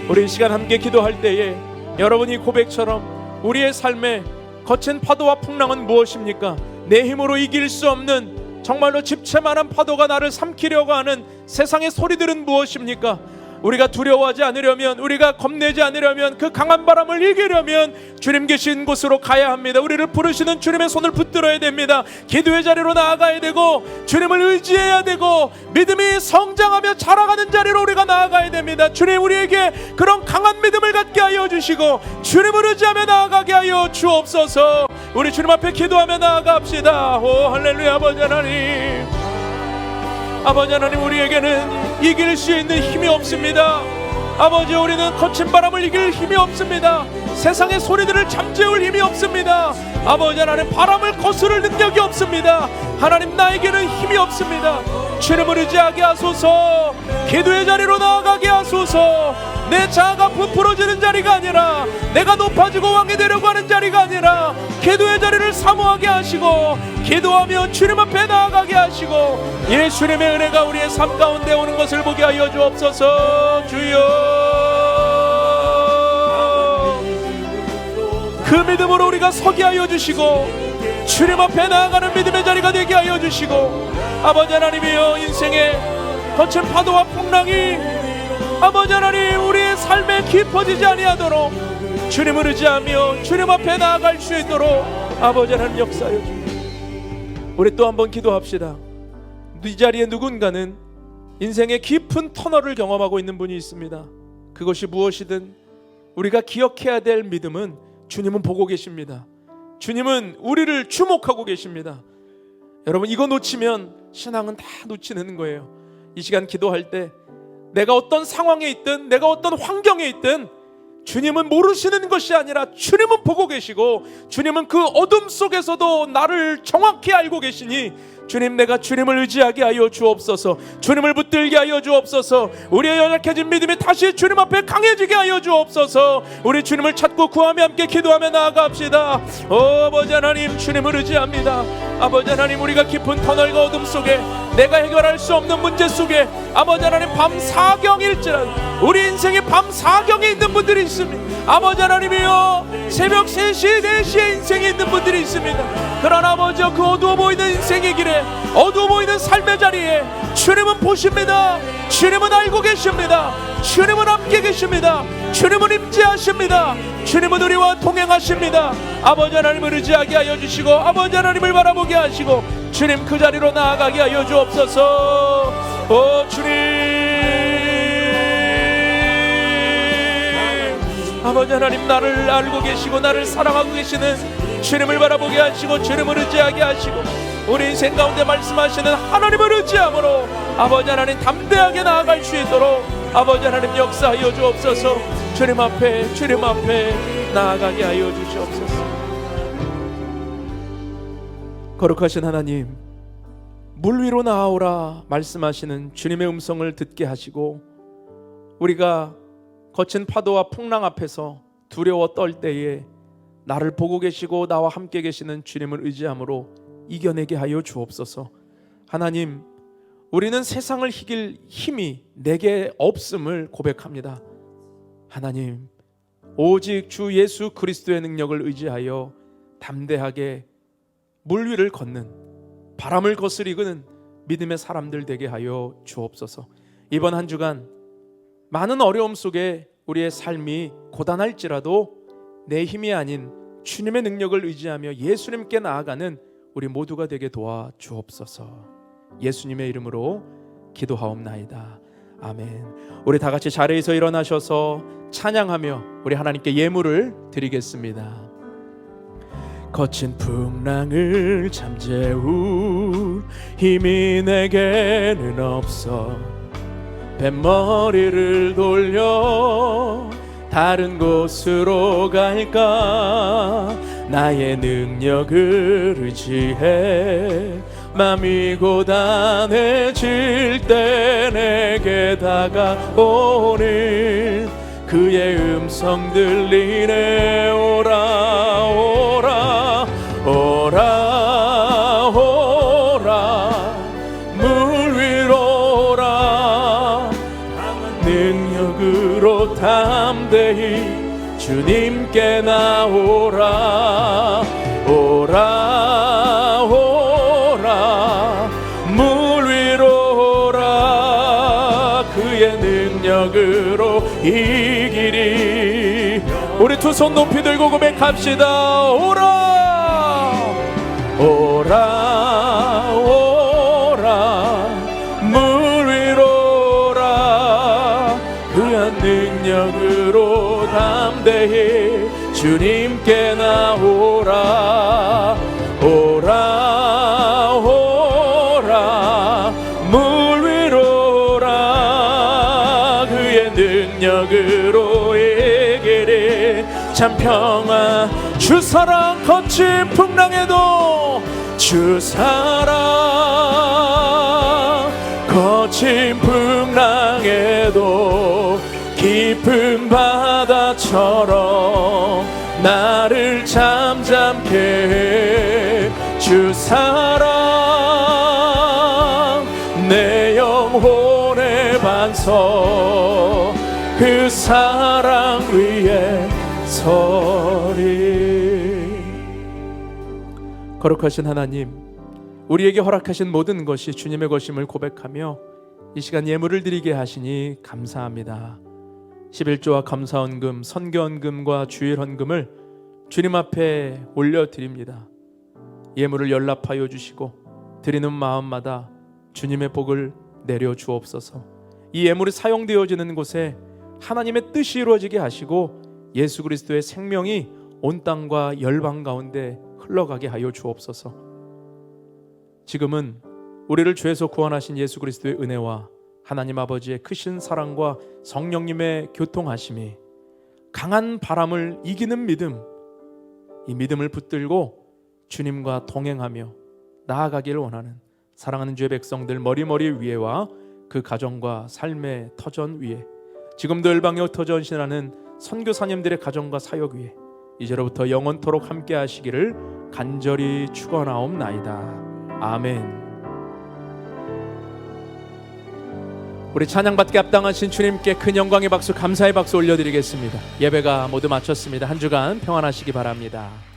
우리 이 시간 함께 기도할 때에 여러분이 고백처럼 우리의 삶에 거친 파도와 풍랑은 무엇입니까? 내 힘으로 이길 수 없는 정말로 집채만한 파도가 나를 삼키려고 하는 세상의 소리들은 무엇입니까? 우리가 두려워하지 않으려면, 우리가 겁내지 않으려면, 그 강한 바람을 이기려면 주님 계신 곳으로 가야 합니다. 우리를 부르시는 주님의 손을 붙들어야 됩니다. 기도의 자리로 나아가야 되고 주님을 의지해야 되고 믿음이 성장하며 자라가는 자리로 우리가 나아가야 됩니다. 주님 우리에게 그런 강한 믿음을 갖게 하여 주시고 주님을 의지하며 나아가게 하여 주옵소서. 우리 주님 앞에 기도하며 나아갑시다. 오 할렐루야. 아버지 하나님, 아버지 하나님, 우리에게는 이길 수 있는 힘이 없습니다. 아버지, 우리는 거친 바람을 이길 힘이 없습니다. 세상의 소리들을 잠재울 힘이 없습니다. 아버지 하나님, 바람을 거스를 능력이 없습니다. 하나님, 나에게는 힘이 없습니다. 주님을 의지하게 하소서. 기도의 자리로 나아가게 하소서. 내 자아가 부풀어지는 자리가 아니라, 내가 높아지고 왕이 되려고 하는 자리가 아니라 기도의 자리를 사모하게 하시고 기도하며 주님 앞에 나아가게 하시고 예수님의 은혜가 우리의 삶 가운데 오는 것을 보게 하여 주옵소서. 주여, 그 믿음으로 우리가 서게 하여 주시고 주님 앞에 나아가는 믿음의 자리가 되게 하여 주시고, 아버지 하나님이여, 인생의 거친 파도와 풍랑이 아버지 하나님 우리의 삶에 깊어지지 아니하도록 주님을 의지하며 주님 앞에 나아갈 수 있도록 아버지 하나님 역사하여 주옵소서. 우리 또 한번 기도합시다. 이 자리에 누군가는 인생의 깊은 터널을 경험하고 있는 분이 있습니다. 그것이 무엇이든 우리가 기억해야 될 믿음은 주님은 보고 계십니다. 주님은 우리를 주목하고 계십니다. 여러분, 이거 놓치면 신앙은 다 놓치는 거예요. 이 시간 기도할 때 내가 어떤 상황에 있든 내가 어떤 환경에 있든 주님은 모르시는 것이 아니라 주님은 보고 계시고 주님은 그 어둠 속에서도 나를 정확히 알고 계시니 주님, 내가 주님을 의지하게 하여 주옵소서. 주님을 붙들게 하여 주옵소서. 우리의 연약해진 믿음이 다시 주님 앞에 강해지게 하여 주옵소서. 우리 주님을 찾고 구하며 함께 기도하며 나아갑시다. 아버지 하나님, 주님을 의지합니다. 아버지 하나님, 우리가 깊은 터널과 어둠 속에 내가 해결할 수 없는 문제 속에 아버지 하나님 밤 사경일지라도 우리 인생이 밤 사경에 있는 분들이 있습니다. 아버지 하나님이여, 새벽 3시 4시에 인생이 있는 분들이 있습니다. 그러나 아버지여, 그 어두워 보이는 인생의 길에, 어두워 보이는 삶의 자리에 주님은 보십니다. 주님은 알고 계십니다. 주님은 함께 계십니다. 주님은 임재하십니다. 주님은 우리와 동행하십니다. 아버지 하나님을 의지하게 하여 주시고 아버지 하나님을 바라보게 하시고 주님 그 자리로 나아가게 하여 주옵소서. 오 주님, 아버지 하나님, 나를 알고 계시고 나를 사랑하고 계시는 주님을 바라보게 하시고 주님을 의지하게 하시고 우리 인생 가운데 말씀하시는 하나님을 의지함으로 아버지 하나님 담대하게 나아갈 수 있도록 아버지 하나님 역사하여 주옵소서. 주님 앞에 나아가게 하여 주시옵소서. 거룩하신 하나님, 물 위로 나아오라 말씀하시는 주님의 음성을 듣게 하시고 우리가 거친 파도와 풍랑 앞에서 두려워 떨 때에 나를 보고 계시고 나와 함께 계시는 주님을 의지함으로 이겨내게 하여 주옵소서. 하나님, 우리는 세상을 이길 힘이 내게 없음을 고백합니다. 하나님, 오직 주 예수 그리스도의 능력을 의지하여 담대하게 물 위를 걷는, 바람을 거스리는 믿음의 사람들 되게 하여 주옵소서. 이번 한 주간 많은 어려움 속에 우리의 삶이 고단할지라도 내 힘이 아닌 주님의 능력을 의지하며 예수님께 나아가는 우리 모두가 되게 도와 주옵소서. 예수님의 이름으로 기도하옵나이다. 아멘. 우리 다 같이 자리에서 일어나셔서 찬양하며 우리 하나님께 예물을 드리겠습니다. 거친 풍랑을 잠재울 힘이 내게는 없어. 뱃머리를 돌려 다른 곳으로 갈까. 나의 능력을 의지해 맘이 고단해질 때 내게 다가오는 그의 음성 들리네. 오라 오라 오라 오라 물 위로 오라. 능력으로 담대히 주님께 나오라. 오라 오라 물 위로 오라. 그의 능력으로 이기리. 우리 두 손 높이 들고 고백합시다. 오라 오라 오라 물 위로 오라. 그의 능력으로 담대히 주님께 나오라. 오라 오라 물 위로 오라. 그의 능력으로 이기리. 참 평화 주 사랑 거친 풍랑에도 주 사랑 거친 풍랑에도 깊은 바다처럼 나를 잠잠케 해. 주 사랑 내 영혼의 반석. 그 사랑 위에 서리. 거룩하신 하나님, 우리에게 허락하신 모든 것이 주님의 것임을 고백하며 이 시간 예물을 드리게 하시니 감사합니다. 11조와 감사헌금, 선교헌금과 주일헌금을 주님 앞에 올려드립니다. 예물을 연락하여 주시고 드리는 마음마다 주님의 복을 내려 주옵소서. 이 예물이 사용되어지는 곳에 하나님의 뜻이 이루어지게 하시고 예수 그리스도의 생명이 온 땅과 열방 가운데 흘러가게 하여 주옵소서. 지금은 우리를 죄에서 구원하신 예수 그리스도의 은혜와 하나님 아버지의 크신 사랑과 성령님의 교통하심이 강한 바람을 이기는 믿음, 이 믿음을 붙들고 주님과 동행하며 나아가기를 원하는 사랑하는 주의 백성들 머리머리 위에와 그 가정과 삶의 터전 위에, 지금도 열방에 흩어져 헌신하는 선교사님들의 가정과 사역 위에 이제로부터 영원토록 함께 하시기를 간절히 축원하옵나이다. 아멘. 우리 찬양받게 합당하신 주님께 큰 영광의 박수, 감사의 박수 올려드리겠습니다. 예배가 모두 마쳤습니다. 한 주간 평안하시기 바랍니다.